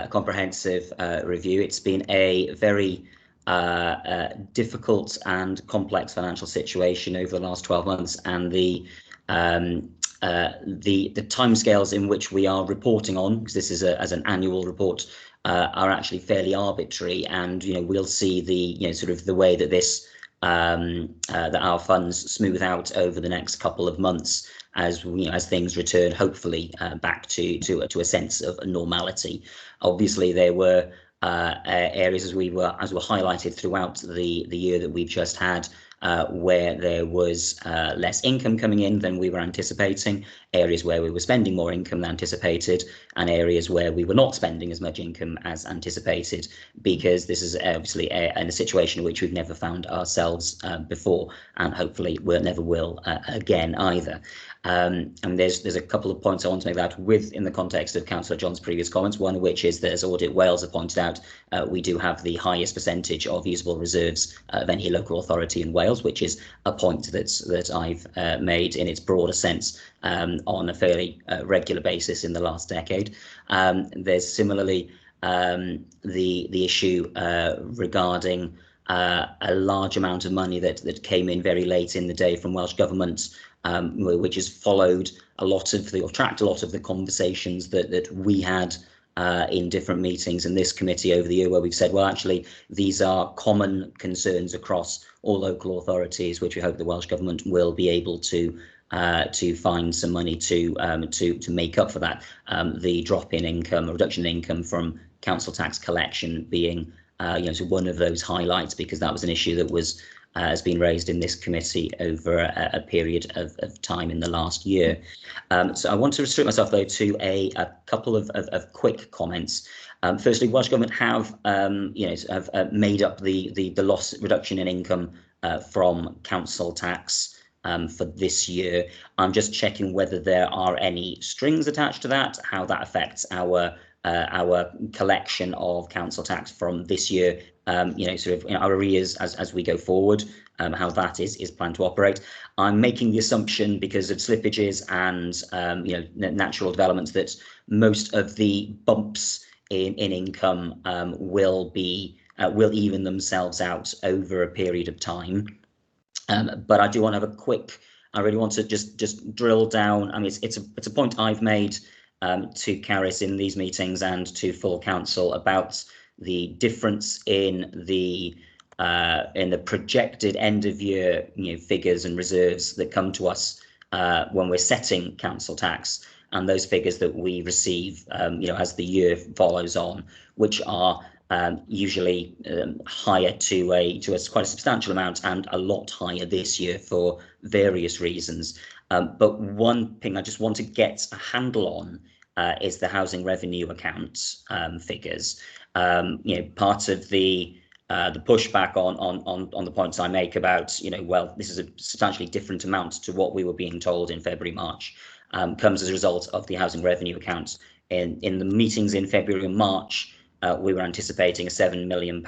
S7: comprehensive review. It's been a very difficult and complex financial situation over the last 12 months, and the timescales in which we are reporting on, because this is as an annual report, are actually fairly arbitrary. And we'll see the sort of the way that this that our funds smooth out over the next couple of months as things return, hopefully back to a sense of normality. Obviously, there were areas as were highlighted throughout the year that we've just had, where there was less income coming in than we were anticipating, areas where we were spending more income than anticipated, and areas where we were not spending as much income as anticipated, because this is obviously in a situation in which we've never found ourselves before, and hopefully we'll never will again either. And there's a couple of points I want to make that in the context of Councillor John's previous comments, one of which is that, as Audit Wales have pointed out, we do have the highest percentage of usable reserves of any local authority in Wales, which is a point that I've made in its broader sense on a fairly regular basis in the last decade. There's similarly the issue regarding a large amount of money that came in very late in the day from Welsh Government, which has followed a lot of or tracked a lot of the conversations that we had in different meetings in this committee over the year, where we've said, well, actually, these are common concerns across all local authorities, which we hope the Welsh Government will be able to find some money to make up for that. The drop in income, or reduction in income from council tax collection being so one of those highlights, because that was an issue that was has been raised in this committee over a period of time in the last year. So I want to restrict myself, though, to a couple of quick comments. Firstly, Welsh Government have made up the loss reduction in income from council tax for this year. I'm just checking whether there are any strings attached to that, how that affects our collection of council tax from this year, our arrears as we go forward, how that is planned to operate. I'm making the assumption, because of slippages and natural developments, that most of the bumps in income will even themselves out over a period of time. But I do want to have I really want to just drill down. I mean, it's a point I've made to Caris in these meetings and to full council about the difference in the projected end of year figures and reserves that come to us when we're setting council tax, and those figures that we receive as the year follows on, which are usually higher to quite a substantial amount, and a lot higher this year for various reasons. But one thing I just want to get a handle on is the housing revenue account figures. Part of the pushback on the points I make about, well, this is a substantially different amount to what we were being told in February, March, comes as a result of the housing revenue account. In the meetings in February and March, we were anticipating a £7 million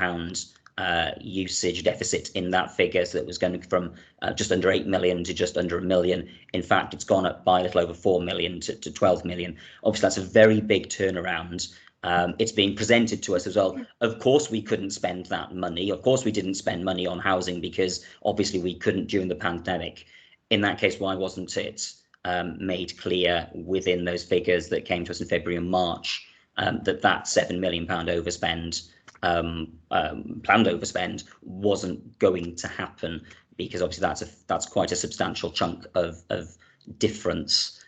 S7: usage deficit in that figure, so that was going from just under 8 million to just under 1 million. In fact, it's gone up by a little over 4 million to 12 million. Obviously, that's a very big turnaround. It's being presented to us as well. Of course, we couldn't spend that money. Of course, we didn't spend money on housing because obviously we couldn't during the pandemic. In that case, why wasn't it made clear within those figures that came to us in February and March that £7 million overspend, planned overspend, wasn't going to happen? Because obviously that's quite a substantial chunk of difference.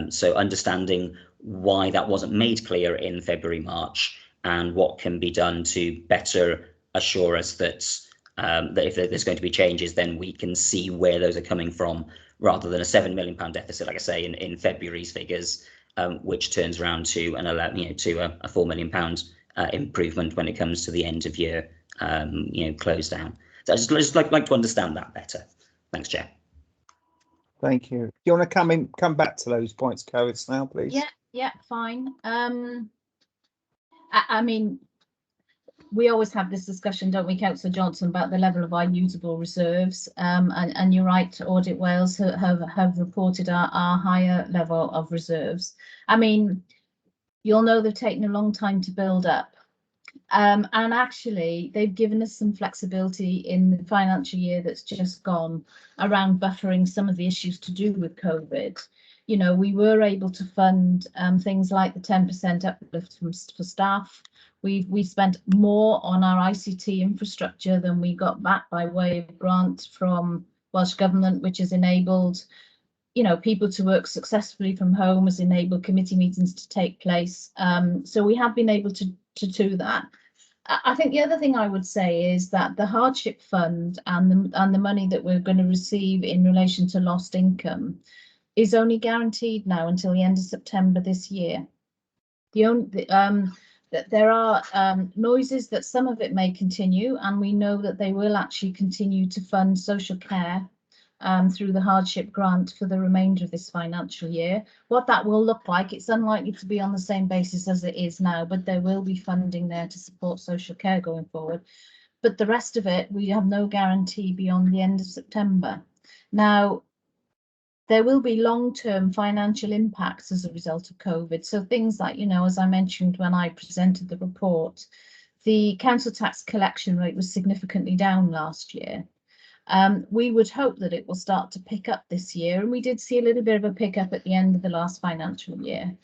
S7: So understanding why that wasn't made clear in February, March, and what can be done to better assure us that that if there's going to be changes, then we can see where those are coming from, rather than a £7 million deficit, like I say, in February's figures, which turns around to an to a £4 million improvement when it comes to the end of year close down. So I just like to understand that better. Thanks, Chair.
S3: Thank you. Do you want to come back to those points, Caris, now, please?
S9: Yeah, fine. I mean, we always have this discussion, don't we, Councillor Johnson, about the level of our usable reserves, and you're right, Audit Wales have reported our higher level of reserves. I mean, you'll know they've taken a long time to build up, and actually they've given us some flexibility in the financial year that's just gone around buffering some of the issues to do with COVID. We were able to fund things like the 10% uplift for staff. We spent more on our ICT infrastructure than we got back by way of grant from Welsh Government, which has enabled, people to work successfully from home, has enabled committee meetings to take place. So we have been able to do that. I think the other thing I would say is that the hardship fund and the money that we're going to receive in relation to lost income is only guaranteed now until the end of September this year. That there are noises that some of it may continue, and we know that they will actually continue to fund social care through the hardship grant for the remainder of this financial year. What that will look like, it's unlikely to be on the same basis as it is now, but there will be funding there to support social care going forward. But the rest of it, we have no guarantee beyond the end of September. Now, there will be long-term financial impacts as a result of COVID. So things like, you know, as I mentioned when I presented the report, the council tax collection rate was significantly down last year. We would hope that it will start to pick up this year, and we did see a little bit of a pickup at the end of the last financial year.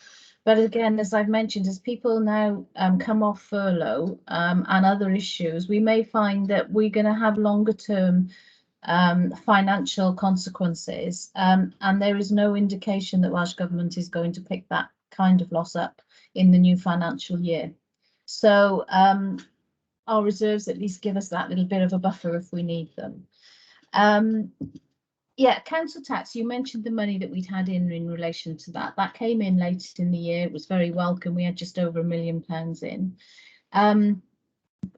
S9: But again, as I've mentioned, as people now come off furlough and other issues, we may find that we're going to have longer term financial consequences, and there is no indication that Welsh Government is going to pick that kind of loss up in the new financial year. So our reserves at least give us that little bit of a buffer if we need them. Yeah, council tax, you mentioned the money that we'd had in relation to that. That came in late in the year. It was very welcome. We had just over £1 million in.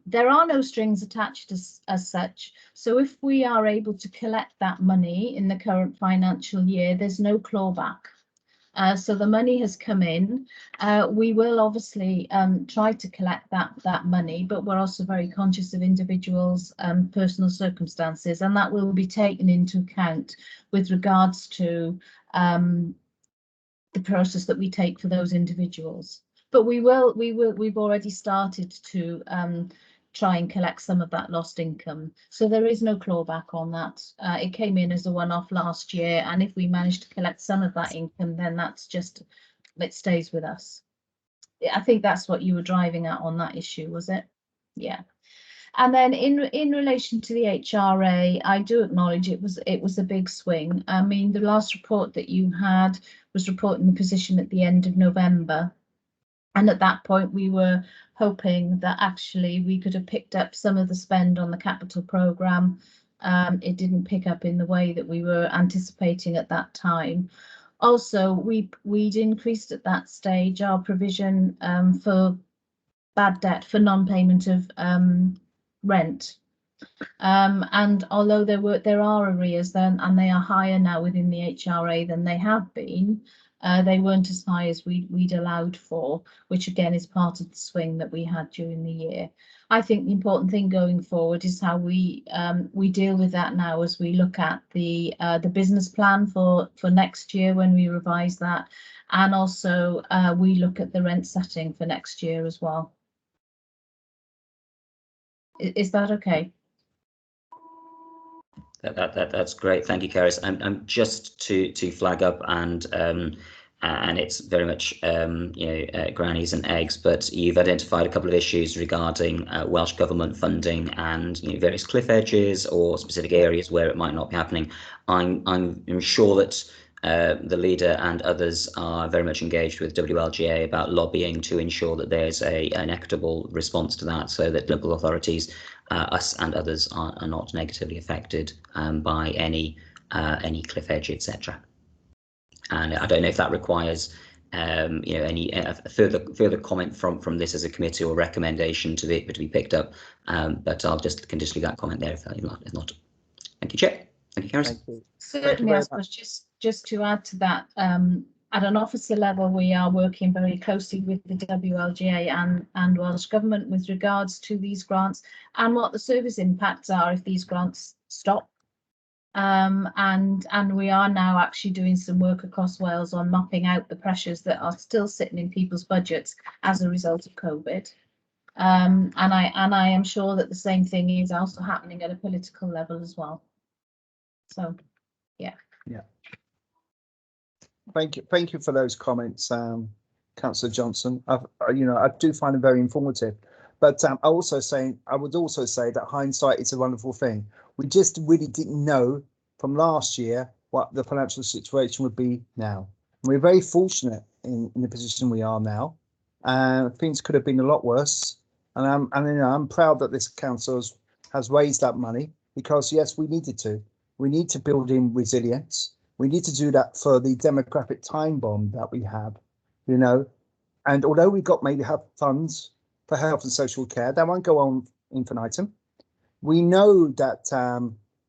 S9: There are no strings attached as such. So if we are able to collect that money in the current financial year, there's no clawback. So the money has come in. We will obviously try to collect that money, but we're also very conscious of individuals' personal circumstances, and that will be taken into account with regards to the process that we take for those individuals. But we've already started to try and collect some of that lost income. So there is no clawback on that. It came in as a one-off last year, and if we manage to collect some of that income, then that's just, it stays with us. I think that's what you were driving at on that issue, was it? Yeah. And then in relation to the HRA, I do acknowledge it was a big swing. I mean, the last report that you had was reporting the position at the end of November. And at that point, we were hoping that actually we could have picked up some of the spend on the capital programme. It didn't pick up in the way that we were anticipating at that time. Also, we'd increased at that stage our provision for bad debt for non-payment of rent. And although there are arrears then, and they are higher now within the HRA than they have been, they weren't as high as we'd allowed for, which again is part of the swing that we had during the year. I think the important thing going forward is how we deal with that now as we look at the business plan for next year when we revise that, and also we look at the rent setting for next year as well. Is that okay?
S7: That's great. Thank you, Caris. I'm just to flag up, and it's very much grannies and eggs, but you've identified a couple of issues regarding Welsh Government funding and various cliff edges or specific areas where it might not be happening. I'm sure that the leader and others are very much engaged with WLGA about lobbying to ensure that there's an equitable response to that, so that local authorities, us and others, are not negatively affected by any cliff edge, etc. And I don't know if that requires any further comment from this as a committee or recommendation to be picked up, but I'll just conditionally that comment there if not. Thank you, Chair. Thank you, Caris.
S9: Certainly, I suppose just to add to that, at an officer level, we are working very closely with the WLGA and Welsh Government with regards to these grants and what the service impacts are if these grants stop. And we are now actually doing some work across Wales on mapping out the pressures that are still sitting in people's budgets as a result of COVID. And I am sure that the same thing is also happening at a political level as well. So, yeah.
S3: Thank you for those comments, Councillor Johnson. I do find them very informative. But I would also say that hindsight is a wonderful thing. We just really didn't know from last year what the financial situation would be now. And we're very fortunate in the position we are now. Things could have been a lot worse. And I'm proud that this council has raised that money, because yes, we needed to. We need to build in resilience. We need to do that for the demographic time bomb that we have, you know. And although we've got maybe have funds for health and social care, that won't go on infinitum. We know that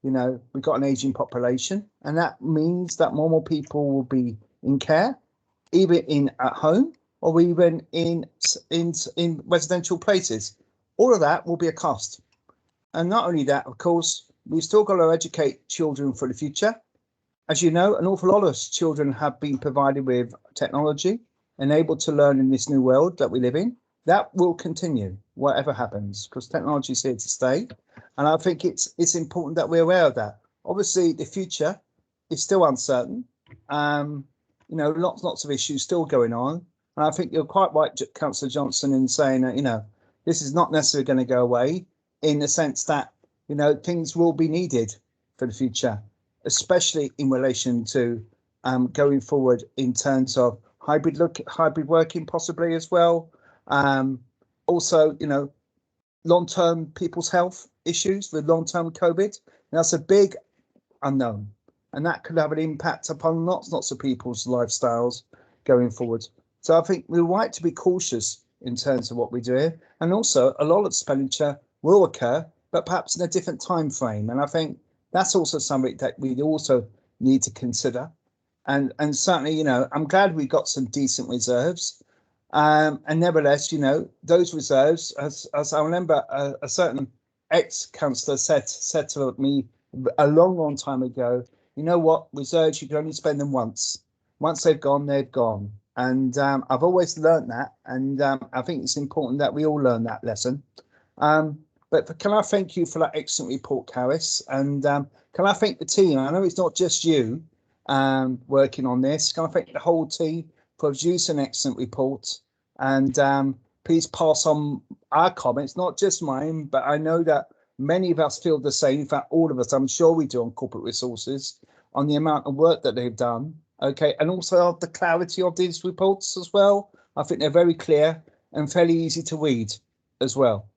S3: you know, we've got an aging population, and that means that more people will be in care, either at home or even in residential places. All of that will be a cost. And not only that, of course, we've still got to educate children for the future. As you know, an awful lot of children have been provided with technology and able to learn in this new world that we live in. That will continue, whatever happens, because technology is here to stay. And I think it's important that we're aware of that. Obviously, the future is still uncertain. You know, lots of issues still going on. And I think you're quite right, Councillor Johnson, in saying that, you know, this is not necessarily going to go away, in the sense that, you know, things will be needed for the future, especially in relation to going forward in terms of hybrid working possibly as well. Also, you know, long-term people's health issues with long-term COVID. And that's a big unknown, and that could have an impact upon lots of people's lifestyles going forward. So I think we're right to be cautious in terms of what we do here. And also a lot of expenditure will occur, but perhaps in a different time frame. And I think that's also something that we also need to consider. And certainly, you know, I'm glad we got some decent reserves. And nevertheless, you know, those reserves, as I remember a certain ex-councillor said to me a long time ago, you know what, reserves, you can only spend them once. Once they've gone, they've gone. And I've always learned that. And I think it's important that we all learn that lesson. But can I thank you for that excellent report, Caris? And can I thank the team? I know it's not just you working on this. Can I thank the whole team for producing an excellent report? And please pass on our comments, not just mine, but I know that many of us feel the same. In fact, all of us, I'm sure we do, on corporate resources, on the amount of work that they've done. Okay, and also the clarity of these reports as well. I think they're very clear and fairly easy to read as well.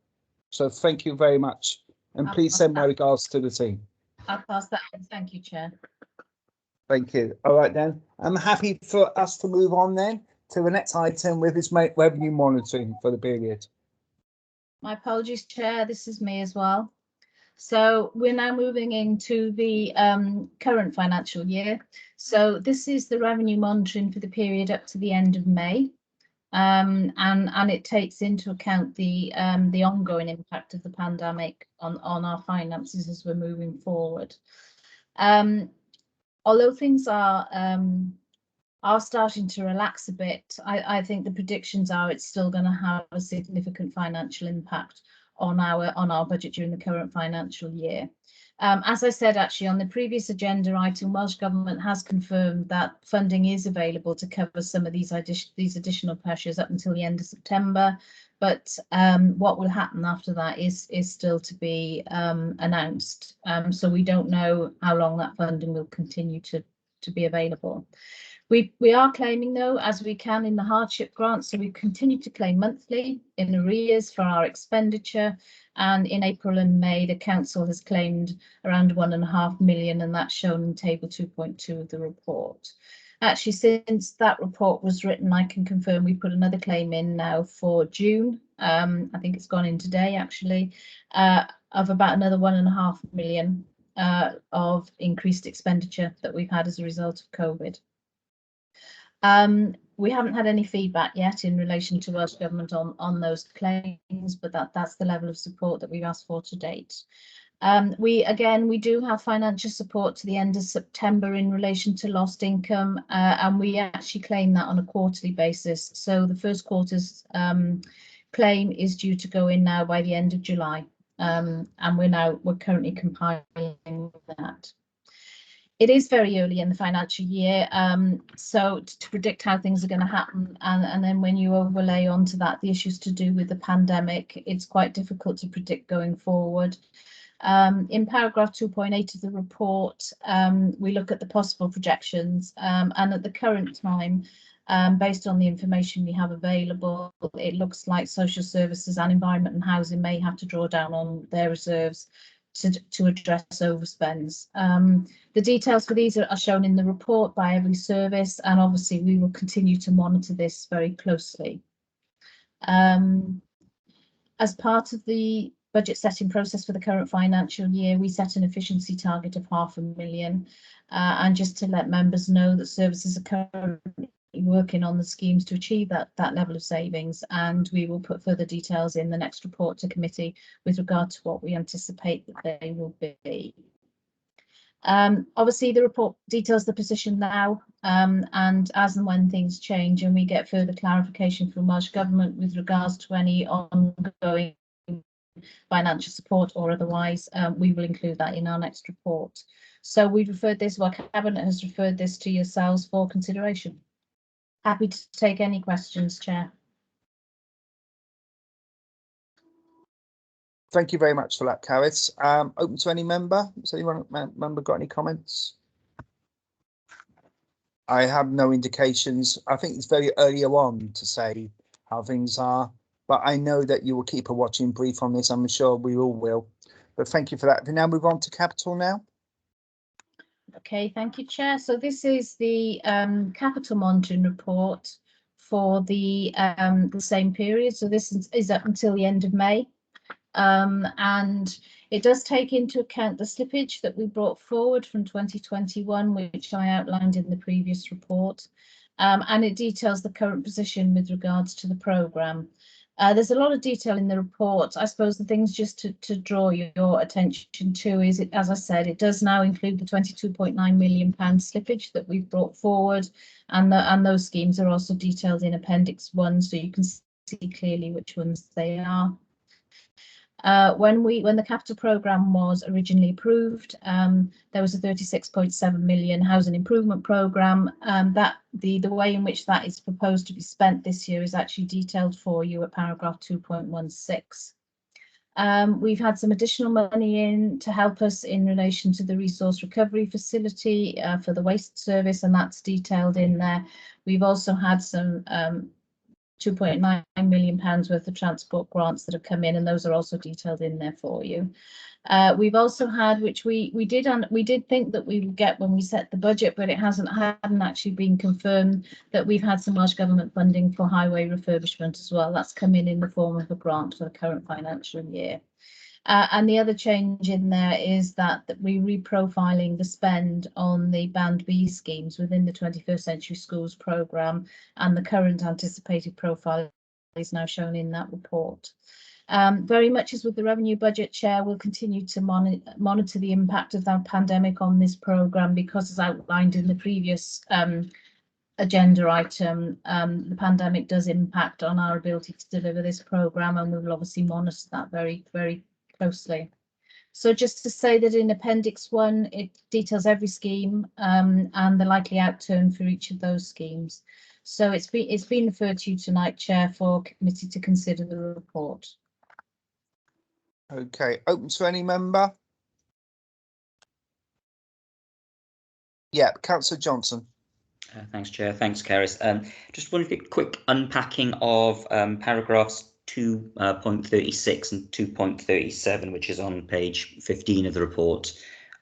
S3: So thank you very much. And please send my regards to the team.
S9: I'll pass that on. Thank you, Chair.
S3: Thank you. All right, then. I'm happy for us to move on then to the next item, with its revenue monitoring for the period.
S9: My apologies, Chair. This is me as well. So we're now moving into the current financial year. So this is the revenue monitoring for the period up to the end of May. And it takes into account the ongoing impact of the pandemic on our finances as we're moving forward. Although things are starting to relax a bit, I think the predictions are it's still going to have a significant financial impact on our budget during the current financial year. As I said, actually, on the previous agenda item, Welsh Government has confirmed that funding is available to cover some of these additional pressures up until the end of September. But what will happen after that is still to be announced. So we don't know how long that funding will continue to be available. We are claiming, though, as we can in the hardship grant, so we continue to claim monthly in arrears for our expenditure, and in April and May the council has claimed around 1.5 million, and that's shown in table 2.2 of the report. Actually, since that report was written, I can confirm we put another claim in now for June. I think it's gone in today, actually, of about another 1.5 million of increased expenditure that we've had as a result of COVID. We haven't had any feedback yet in relation to Welsh Government on those claims, but that's the level of support that we've asked for to date. We do have financial support to the end of September in relation to lost income, and we actually claim that on a quarterly basis. So the first quarter's claim is due to go in now by the end of July, and we're currently compiling that. It is very early in the financial year, so to predict how things are going to happen, and then when you overlay onto that the issues to do with the pandemic, it's quite difficult to predict going forward. In paragraph 2.8 of the report, we look at the possible projections, and at the current time, Based on the information we have available, it looks like social services and environment and housing may have to draw down on their reserves to address overspends. The details for these are shown in the report by every service, and obviously we will continue to monitor this very closely. As part of the budget setting process for the current financial year, we set an efficiency target of £500,000, and just to let members know that services are currently working on the schemes to achieve that level of savings, and we will put further details in the next report to committee with regard to what we anticipate that they will be. Obviously the report details the position now, and as and when things change and we get further clarification from Welsh Government with regards to any ongoing financial support or otherwise, we will include that in our next report. So we've referred this, well, Cabinet has referred this to yourselves for consideration. Happy to take any questions, Chair.
S3: Thank you very much for that, Caris. Open to any member. Has anyone member got any comments? I have no indications. I think it's very early on to say how things are, but I know that you will keep a watching brief on this. I'm sure we all will. But thank you for that. We now move on to capital now.
S9: Okay, thank you, Chair. So this is the capital monitoring report for the same period. So this is up until the end of May. And it does take into account the slippage that we brought forward from 2021, which I outlined in the previous report, and it details the current position with regards to the programme. There's a lot of detail in the report. I suppose the things just to draw your attention to is, as I said, it does now include the £22.9 million slippage that we've brought forward, and those schemes are also detailed in Appendix 1, so you can see clearly which ones they are. When the capital programme was originally approved, there was a 36.7 million housing improvement programme. That the way in which that is proposed to be spent this year is actually detailed for you at paragraph 2.16. We've had some additional money in to help us in relation to the resource recovery facility for the waste service, and that's detailed in there. We've also had some £2.9 million worth of transport grants that have come in, and those are also detailed in there for you. We've also had, which we did think that we would get when we set the budget, but it hadn't actually been confirmed, that we've had some Welsh Government funding for highway refurbishment as well. That's come in the form of a grant for the current financial year. And the other change in there is that we're reprofiling the spend on the Band B schemes within the 21st Century Schools programme, and the current anticipated profile is now shown in that report. Very much as with the revenue budget, Chair, we'll continue to monitor the impact of that pandemic on this programme, because as outlined in the previous agenda item, the pandemic does impact on our ability to deliver this programme, and we will obviously monitor that very, very closely. So just to say that in Appendix 1, it details every scheme and the likely outturn for each of those schemes. So it's been referred to you tonight, Chair, for committee to consider the report.
S3: Okay, open to any member. Yeah, Councillor Johnson.
S7: Thanks, Chair. Thanks, Caris. Just wanted a quick unpacking of paragraphs 2.36 and 2.37, which is on page 15 of the report.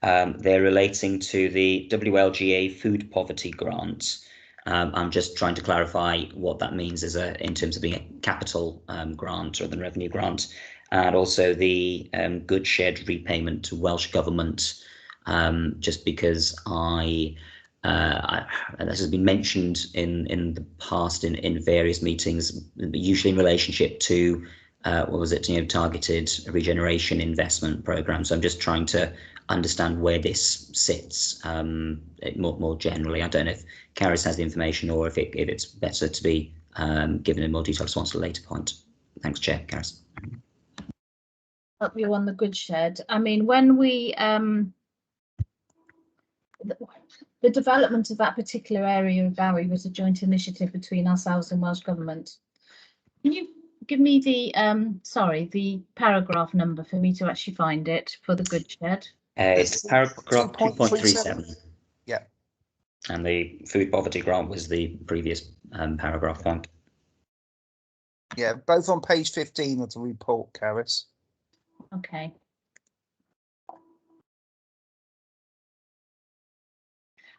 S7: They're relating to the WLGA food poverty grant. I'm just trying to clarify what that means in terms of being a capital grant rather than revenue grant, and also the goods shed repayment to Welsh Government, just because this has been mentioned in the past in various meetings, usually in relationship to targeted regeneration investment programs. So I'm just trying to understand where this sits more generally. I don't know if Caris has the information, or if it's better to be given a more detailed response at a later point. Thanks, Chair. Caris.
S9: Help you on the goods shed. I mean, when we the development of that particular area of Barry was a joint initiative between ourselves and Welsh Government. Can you give me the the paragraph number for me to actually find it for the goods shed?
S7: It's paragraph 2.37.
S3: Yeah.
S7: And the food poverty grant was the previous paragraph point.
S3: Yeah, both on page 15 of the report, Caris.
S9: Okay.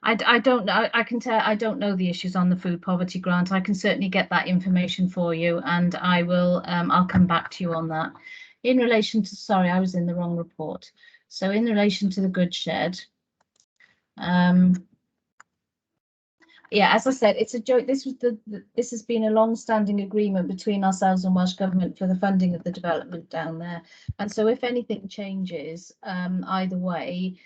S9: I don't know. I can tell I don't know the issues on the food poverty grant. I can certainly get that information for you, and I will. I'll come back to you on that. In relation to, sorry, I was in the wrong report. So in relation to the goods shed, yeah, as I said, it's a joke. This was this has been a long-standing agreement between ourselves and Welsh Government for the funding of the development down there. And so if anything changes, either way,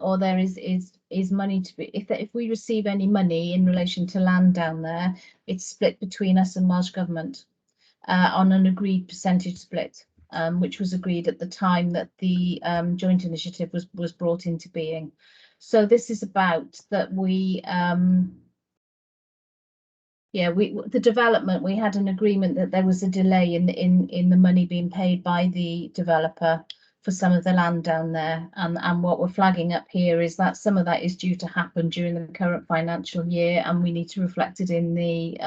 S9: or there is money to be, if we receive any money in relation to land down there, it's split between us and Welsh Government on an agreed percentage split, which was agreed at the time that the joint initiative was brought into being. So this is about that we the development, we had an agreement that there was a delay in the money being paid by the developer for some of the land down there, and what we're flagging up here is that some of that is due to happen during the current financial year, and we need to reflect it in the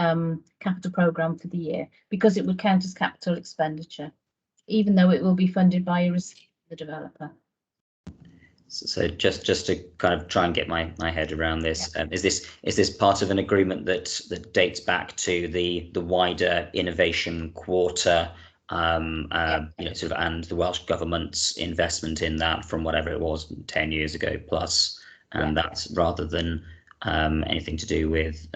S9: capital programme for the year, because it would count as capital expenditure, even though it will be funded by a receipt from the developer.
S7: So just to kind of try and get my head around this, is this part of an agreement that dates back to the wider innovation quarter, you know, sort of, and the Welsh Government's investment in that from whatever it was 10 years ago plus, and that's rather than anything to do with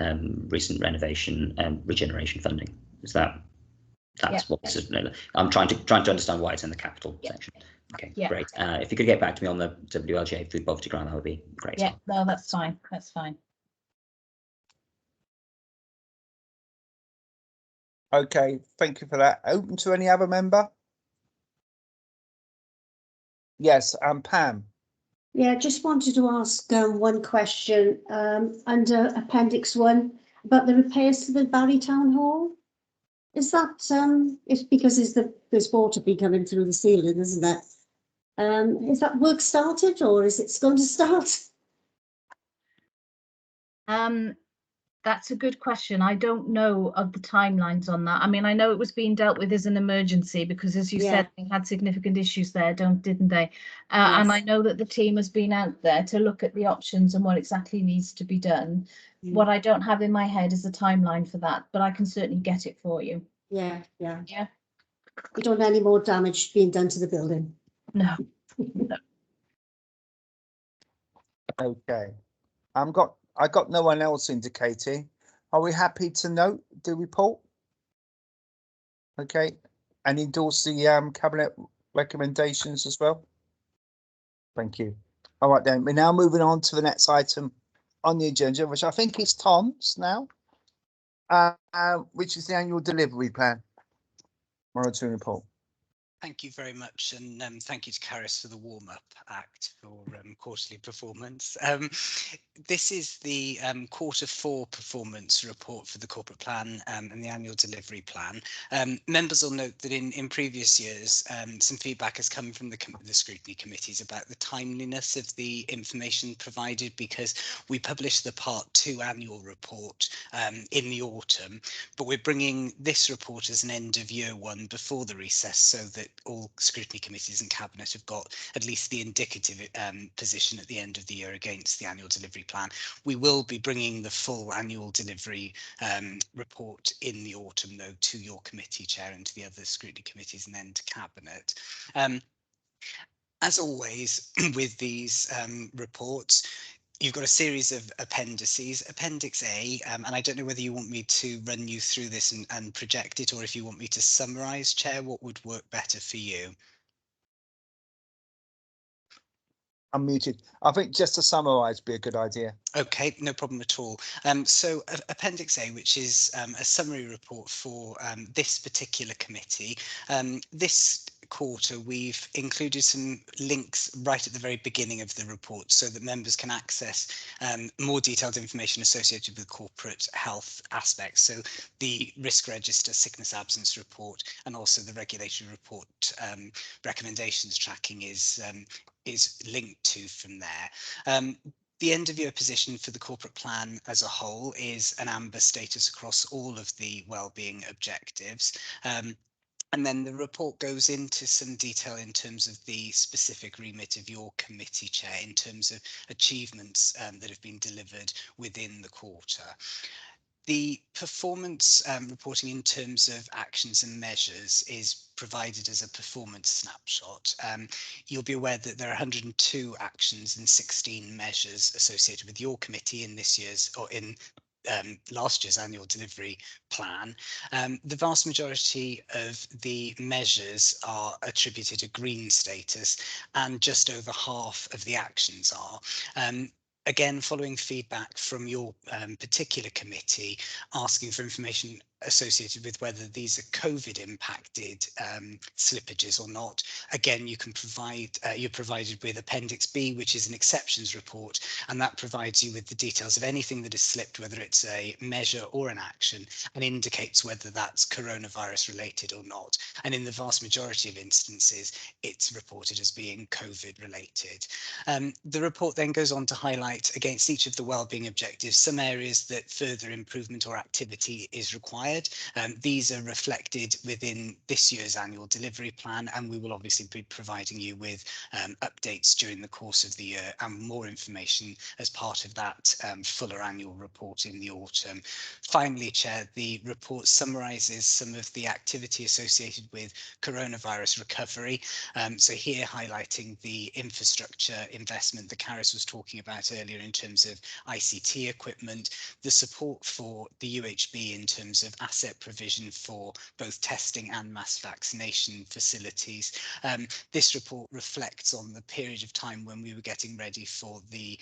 S7: recent renovation and regeneration funding? Is that's what this is? I'm trying to understand why it's in the capital section. Okay, great. If you could get back to me on the WLGA food poverty grant, that would be great.
S9: Yeah, no, that's fine. That's fine.
S3: Okay, thank you for that. Open to any other member? Yes, Pam.
S12: Yeah, just wanted to ask one question under Appendix 1 about the repairs to the Barry Town Hall. Is that it's because there's water be coming through the ceiling, isn't it? Is that work started, or is it going to start?
S9: That's a good question. I don't know of the timelines on that. I mean, I know it was being dealt with as an emergency because, as you said, they had significant issues there, didn't they? And I know that the team has been out there to look at the options and what exactly needs to be done. What I don't have in my head is a timeline for that, but I can certainly get it for you.
S12: Yeah.
S9: You
S12: don't have any more damage being done to the building?
S9: No.
S3: Okay. I got no one else indicating. Are we happy to note the report? Okay, and endorse the cabinet recommendations as well. Thank you. All right then, we're now moving on to the next item on the agenda, which I think is Tom's now, which is the annual delivery plan monitoring report.
S6: Thank you very much, and thank you to Caris for the warm-up act for quarterly performance. This is the Q4 performance report for the corporate plan and the annual delivery plan. Members will note that in previous years, some feedback has come from the scrutiny committees about the timeliness of the information provided, because we publish the Part 2 annual report in the autumn, but we're bringing this report as an end of year one before the recess, so that all scrutiny committees and cabinet have got at least the indicative position at the end of the year against the annual delivery plan. We will be bringing the full annual delivery report in the autumn, though, to your committee chair and to the other scrutiny committees and then to cabinet. As always with these reports, you've got a series of appendices. Appendix A, and I don't know whether you want me to run you through this and project it, or if you want me to summarise, Chair, what would work better for you?
S3: I'm muted. I think just to summarise be a good idea.
S6: Okay, no problem at all. So Appendix A, which is a summary report for this particular committee. This quarter, we've included some links right at the very beginning of the report so that members can access more detailed information associated with corporate health aspects. So the risk register, sickness absence report, and also the regulatory report recommendations tracking is linked to from there. The end of year position for the corporate plan as a whole is an amber status across all of the wellbeing objectives. And then the report goes into some detail in terms of the specific remit of your committee, Chair, in terms of achievements that have been delivered within the quarter. The performance reporting in terms of actions and measures is provided as a performance snapshot. You'll be aware that there are 102 actions and 16 measures associated with your committee in this year's, or in last year's annual delivery plan. The vast majority of the measures are attributed a green status, and just over half of the actions are. Again, following feedback from your particular committee, asking for information associated with whether these are COVID impacted slippages or not. Again, you can provide, you're provided with Appendix B, which is an exceptions report, and that provides you with the details of anything that is slipped, whether it's a measure or an action, and indicates whether that's coronavirus related or not. And in the vast majority of instances, it's reported as being COVID related. The report then goes on to highlight against each of the wellbeing objectives some areas that further improvement or activity is required. These are reflected within this year's annual delivery plan, and we will obviously be providing you with updates during the course of the year and more information as part of that fuller annual report in the autumn. Finally, Chair, the report summarises some of the activity associated with coronavirus recovery. So here highlighting the infrastructure investment that Caris was talking about earlier in terms of ICT equipment, the support for the UHB in terms of asset provision for both testing and mass vaccination facilities. This report reflects on the period of time when we were getting ready for the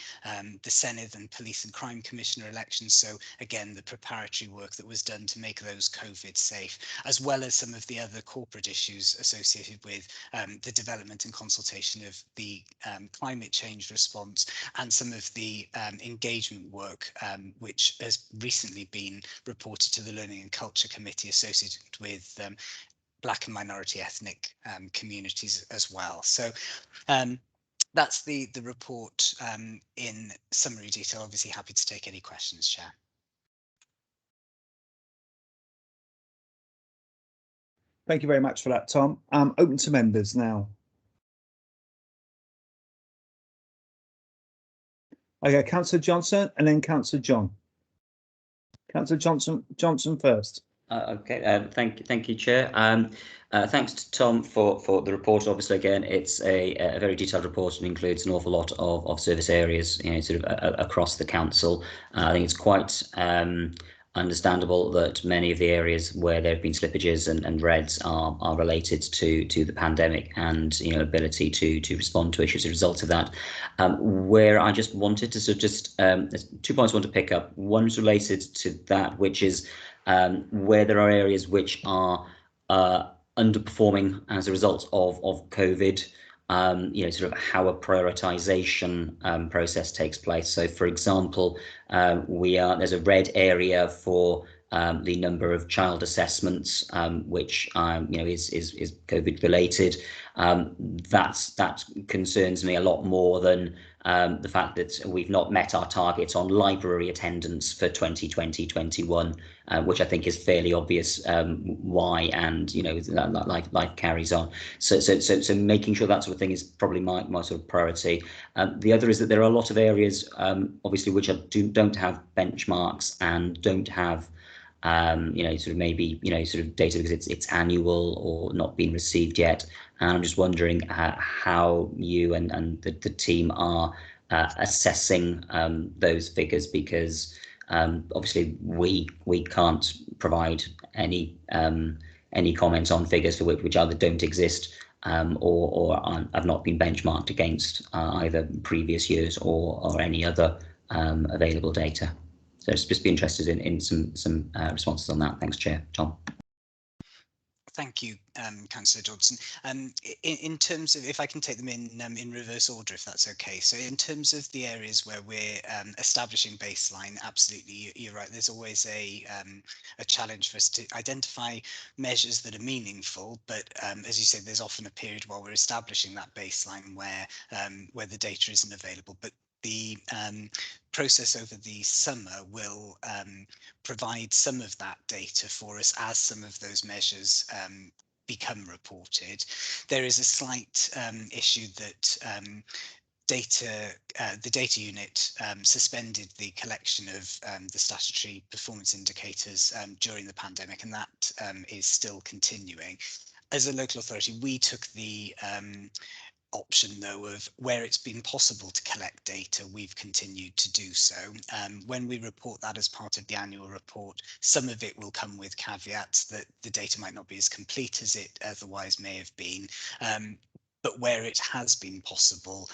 S6: Senedd and Police and Crime Commissioner elections. So again, the preparatory work that was done to make those COVID safe, as well as some of the other corporate issues associated with the development and consultation of the climate change response, and some of the engagement work which has recently been reported to the Learning and Culture Committee associated with Black and minority ethnic communities as well. So that's the report in summary detail. Obviously happy to take any questions, Chair.
S3: Thank you very much for that, Tom. Open to members now. Okay, Councillor Johnson and then Councillor John. Councillor Johnson first.
S7: Okay, thank you, Chair. Thanks to Tom for the report. Obviously, again, it's a very detailed report and includes an awful lot of service areas, you know, sort of across the council. I think it's quite understandable that many of the areas where there have been slippages and reds are related to the pandemic and, you know, ability to respond to issues as a result of that. Where I just wanted to sort of just there's 2 points I want to pick up. One's related to that, which is where there are areas which are underperforming as a result of COVID. You know, sort of how a prioritization process takes place. So, for example, there's a red area for the number of child assessments, which you know is COVID related. That concerns me a lot more than the fact that we've not met our targets on library attendance for 2020-21, which I think is fairly obvious why, and you know, life carries on. So making sure that sort of thing is probably my sort of priority. The other is that there are a lot of areas, obviously, which don't have benchmarks and don't have you know, sort of maybe, you know, sort of data because it's annual or not been received yet. And I'm just wondering how you and the team are assessing those figures, because obviously we can't provide any comments on figures for which either don't exist or have not been benchmarked against either previous years or any other available data. So just be interested in some responses on that. Thanks, Chair. Tom.
S6: Thank you, Councillor Dodson. In terms of, if I can take them in reverse order, if that's okay. So in terms of the areas where we're establishing baseline, absolutely, you're right. There's always a challenge for us to identify measures that are meaningful, but as you said, there's often a period while we're establishing that baseline where the data isn't available. But the process over the summer will provide some of that data for us as some of those measures become reported. There is a slight issue that the data unit suspended the collection of the statutory performance indicators during the pandemic, and that is still continuing. As a local authority, we took the option though of where it's been possible to collect data, we've continued to do so. When we report that as part of the annual report, some of it will come with caveats that the data might not be as complete as it otherwise may have been. But where it has been possible,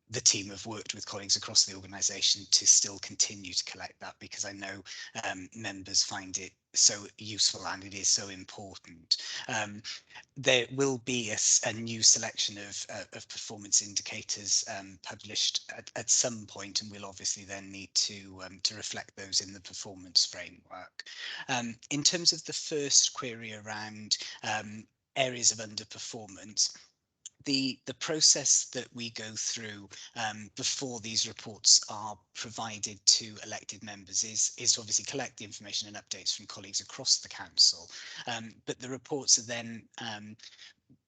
S6: the team have worked with colleagues across the organisation to still continue to collect that, because I know members find it so useful and it is so important. There will be a new selection of performance indicators published at some point, and we'll obviously then need to reflect those in the performance framework. In terms of the first query around areas of underperformance, the process that we go through before these reports are provided to elected members is to obviously collect the information and updates from colleagues across the council, but the reports are then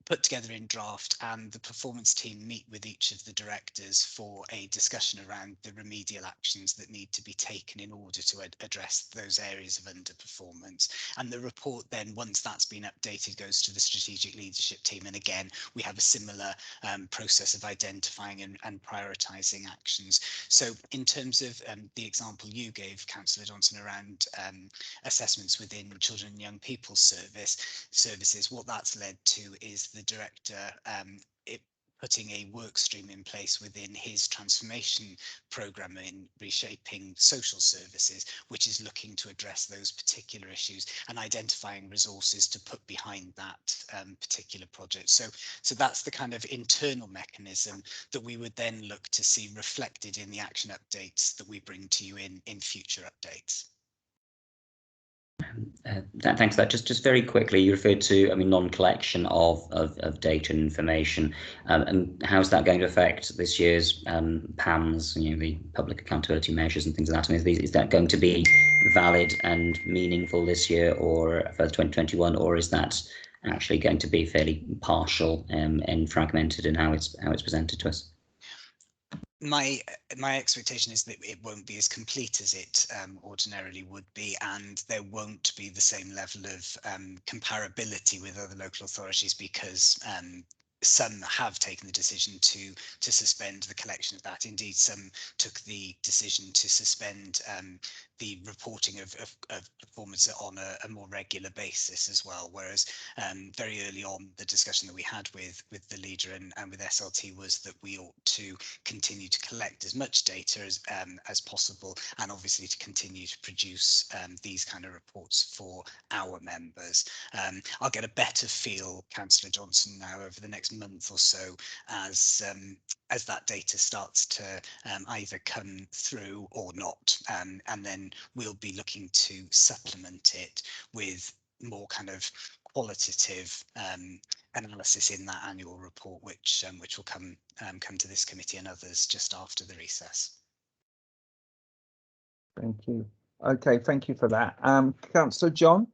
S6: put together in draft, and the performance team meet with each of the directors for a discussion around the remedial actions that need to be taken in order to address those areas of underperformance. And the report then, once that's been updated, goes to the strategic leadership team. And again, we have a similar process of identifying and prioritising actions. So in terms of the example you gave, Councillor Johnson, around assessments within children and young people's services, what that's led to is the director putting a work stream in place within his transformation programme in reshaping social services, which is looking to address those particular issues and identifying resources to put behind that particular project. So that's the kind of internal mechanism that we would then look to see reflected in the action updates that we bring to you in future updates.
S7: Thanks for that. Just very quickly, you referred to, non-collection of data and information, and how's that going to affect this year's PAMs, the public accountability measures and things like that? Is that going to be valid and meaningful this year or for 2021, or is that actually going to be fairly partial and fragmented in how it's presented to us?
S6: My expectation is that it won't be as complete as it ordinarily would be, and there won't be the same level of comparability with other local authorities, because some have taken the decision to suspend the collection of that. Indeed, some took the decision to suspend the reporting of performance on a more regular basis as well. Whereas very early on, the discussion that we had with the leader and with SLT was that we ought to continue to collect as much data as possible, and obviously to continue to produce these kind of reports for our members. I'll get a better feel, Councillor Johnson, now over the next month or so as that data starts to either come through or not, and then we'll be looking to supplement it with more kind of qualitative analysis in that annual report, which will come to this committee and others just after the recess.
S3: Thank you. Okay, thank you for that. Councillor John?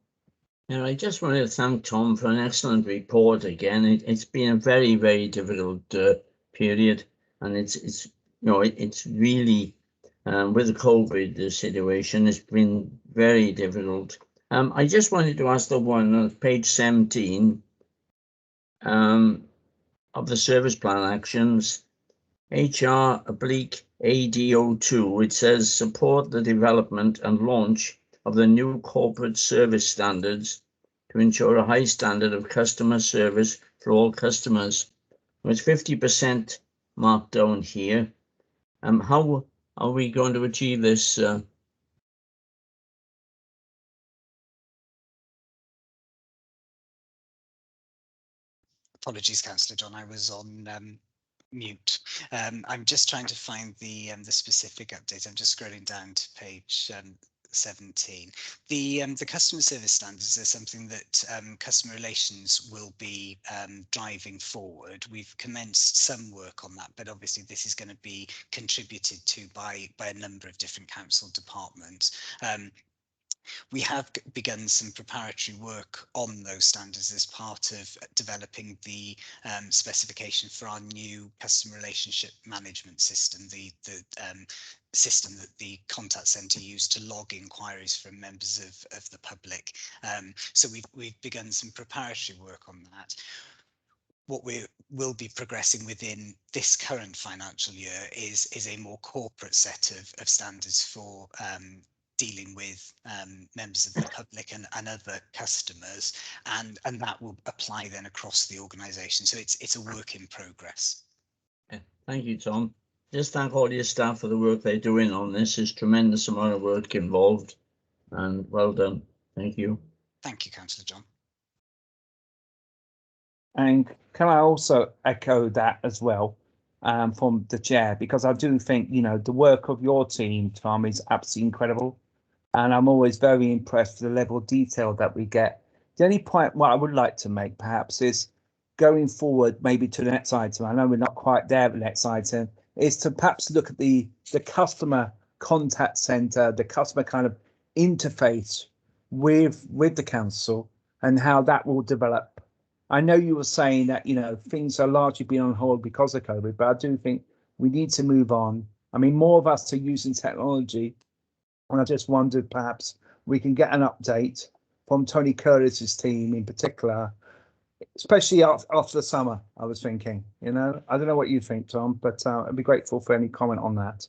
S10: Yeah, I just wanted to thank Tom for an excellent report again. It's been a very, very difficult period, and it's really with the COVID situation, it's been very difficult. I just wanted to ask the one on page 17 of the service plan actions, HR/ADO2. It says support the development and launch of the new corporate service standards to ensure a high standard of customer service for all customers. It's 50% marked down here. How are we going to achieve this?
S6: Apologies, Councillor John, I was on mute. I'm just trying to find the specific update. I'm just scrolling down to page 17. The customer service standards are something that customer relations will be driving forward. We've commenced some work on that, but obviously this is going to be contributed to by a number of different council departments. We have begun some preparatory work on those standards as part of developing the specification for our new customer relationship management system, the system that the contact centre used to log inquiries from members of the public. So we've begun some preparatory work on that. What we will be progressing within this current financial year is a more corporate set of standards for dealing with members of the public and other customers, and that will apply then across the organisation. So it's a work in progress.
S10: Yeah, thank you, Tom. Just thank all your staff for the work they're doing on this. There's tremendous amount of work involved, and well done. Thank you.
S6: Thank you, Councillor John.
S3: And can I also echo that as well from the chair, because I do think, you know, the work of your team, Tom, is absolutely incredible. And I'm always very impressed with the level of detail that we get. The only point what I would like to make perhaps is going forward, maybe to the next item, I know we're not quite there at the next item, is to perhaps look at the customer contact centre, the customer kind of interface with the council and how that will develop. I know you were saying that, you know, things are largely being on hold because of COVID, but I do think we need to move on. I mean, more of us are using technology. And I just wondered perhaps we can get an update from Tony Curtis's team in particular, especially after the summer, I was thinking, you know. I don't know what you think, Tom, but I'd be grateful for any comment on that.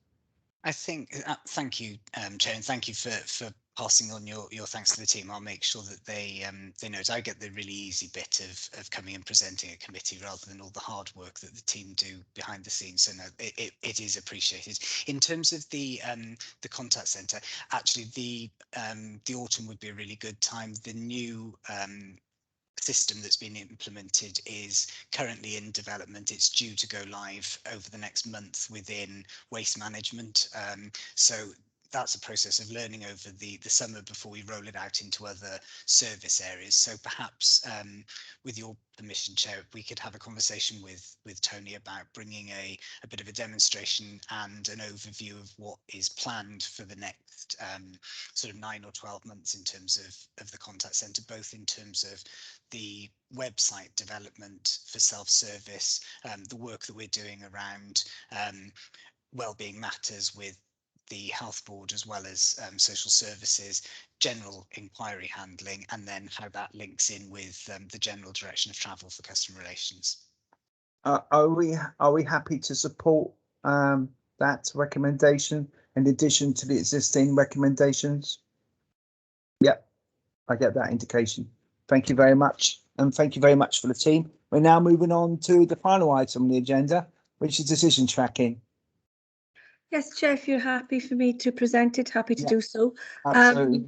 S6: I think, thank you, Chair, and thank you for passing on your thanks to the team. I'll make sure that they know it. I get the really easy bit of coming and presenting a committee rather than all the hard work that the team do behind the scenes. So no, it is appreciated. In terms of the contact centre, actually the autumn would be a really good time. The new system that's been implemented is currently in development. It's due to go live over the next month within waste management. So that's a process of learning over the summer before we roll it out into other service areas. So perhaps with your permission, Chair, we could have a conversation with Tony about bringing a bit of a demonstration and an overview of what is planned for the next sort of 9 or 12 months in terms of the contact centre, both in terms of the website development for self-service, the work that we're doing around wellbeing matters with the health board as well as social services, general inquiry handling, and then how that links in with the general direction of travel for customer relations.
S2: Are we happy to support that recommendation in addition to the existing recommendations? Yep, I get that indication. Thank you very much, and thank you very much for the team. We're now moving on to the final item on the agenda, which is decision tracking.
S1: Yes, Chair, if you're happy for me to present it, happy to do so.
S2: Absolutely.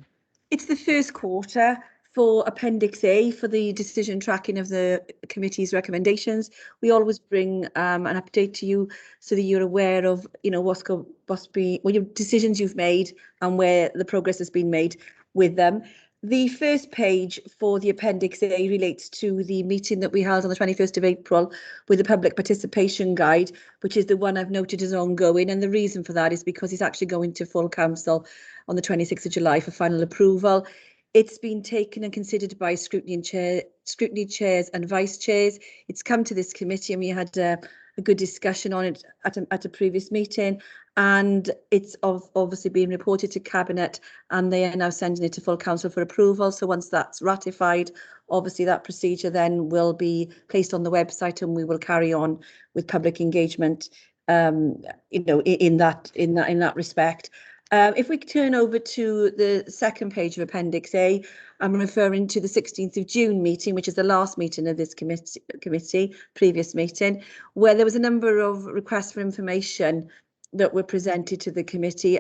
S1: It's the first quarter for Appendix A for the decision tracking of the committee's recommendations. We always bring an update to you so that you're aware of, you know, what your decisions you've made and where the progress has been made with them. The first page for the Appendix A relates to the meeting that we held on the 21st of April with the public participation guide, which is the one I've noted as ongoing. And the reason for that is because it's actually going to full council on the 26th of July for final approval. It's been taken and considered by scrutiny chairs and vice chairs. It's come to this committee and we had a good discussion on it at a previous meeting, and it's obviously being reported to Cabinet and they are now sending it to full council for approval. So once that's ratified, obviously that procedure then will be placed on the website and we will carry on with public engagement, you know, in that respect. If we turn over to the second page of Appendix A, I'm referring to the 16th of June meeting, which is the last meeting of this committee, previous meeting, where there was a number of requests for information that were presented to the committee,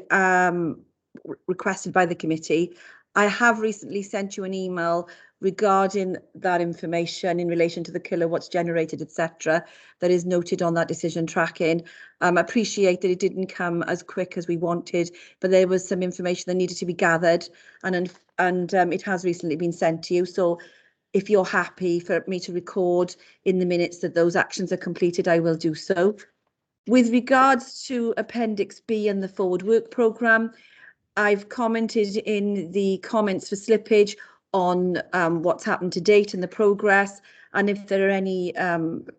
S1: requested by the committee. I have recently sent you an email regarding that information in relation to the kilowatts generated, etc., that is noted on that decision tracking. I appreciate that it didn't come as quick as we wanted, but there was some information that needed to be gathered, and it has recently been sent to you. So if you're happy for me to record in the minutes that those actions are completed, I will do so. With regards to Appendix B and the forward work programme, I've commented in the comments for slippage on what's happened to date and the progress, and if there are any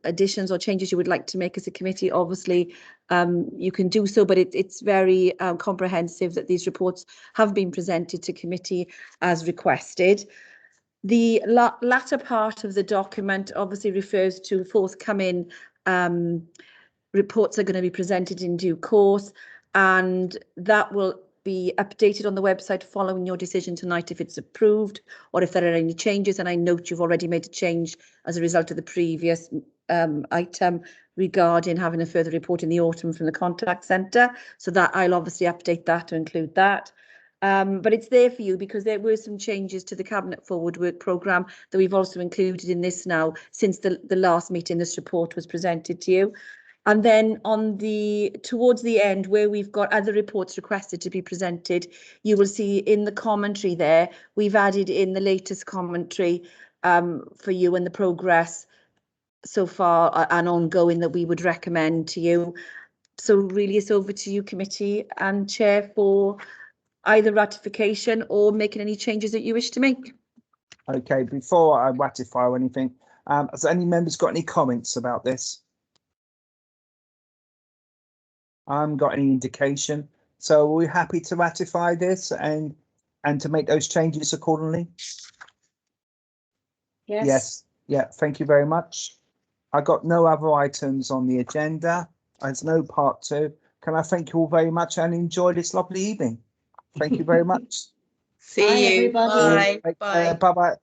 S1: additions or changes you would like to make as a committee, obviously you can do so, but it's very comprehensive that these reports have been presented to committee as requested. The latter part of the document obviously refers to forthcoming reports are going to be presented in due course, and that will be updated on the website following your decision tonight if it's approved, or if there are any changes. And I note you've already made a change as a result of the previous item regarding having a further report in the autumn from the contact centre. So that I'll obviously update that to include that. But it's there for you because there were some changes to the Cabinet Forward Work Programme that we've also included in this now since the last meeting this report was presented to you. And then towards the end, where we've got other reports requested to be presented, you will see in the commentary there, we've added in the latest commentary for you and the progress so far and ongoing that we would recommend to you. So really it's over to you, committee and chair, for either ratification or making any changes that you wish to make.
S3: Okay, before I ratify or anything, has any members got any comments about this? I haven't got any indication. So are we happy to ratify this and to make those changes accordingly? Yes. Yeah, thank you very much. I got no other items on the agenda. There's no part 2. Can I thank you all very much and enjoy this lovely evening? Thank you very much.
S11: See you.
S12: Everybody.
S11: Bye. Bye.
S3: Bye-bye.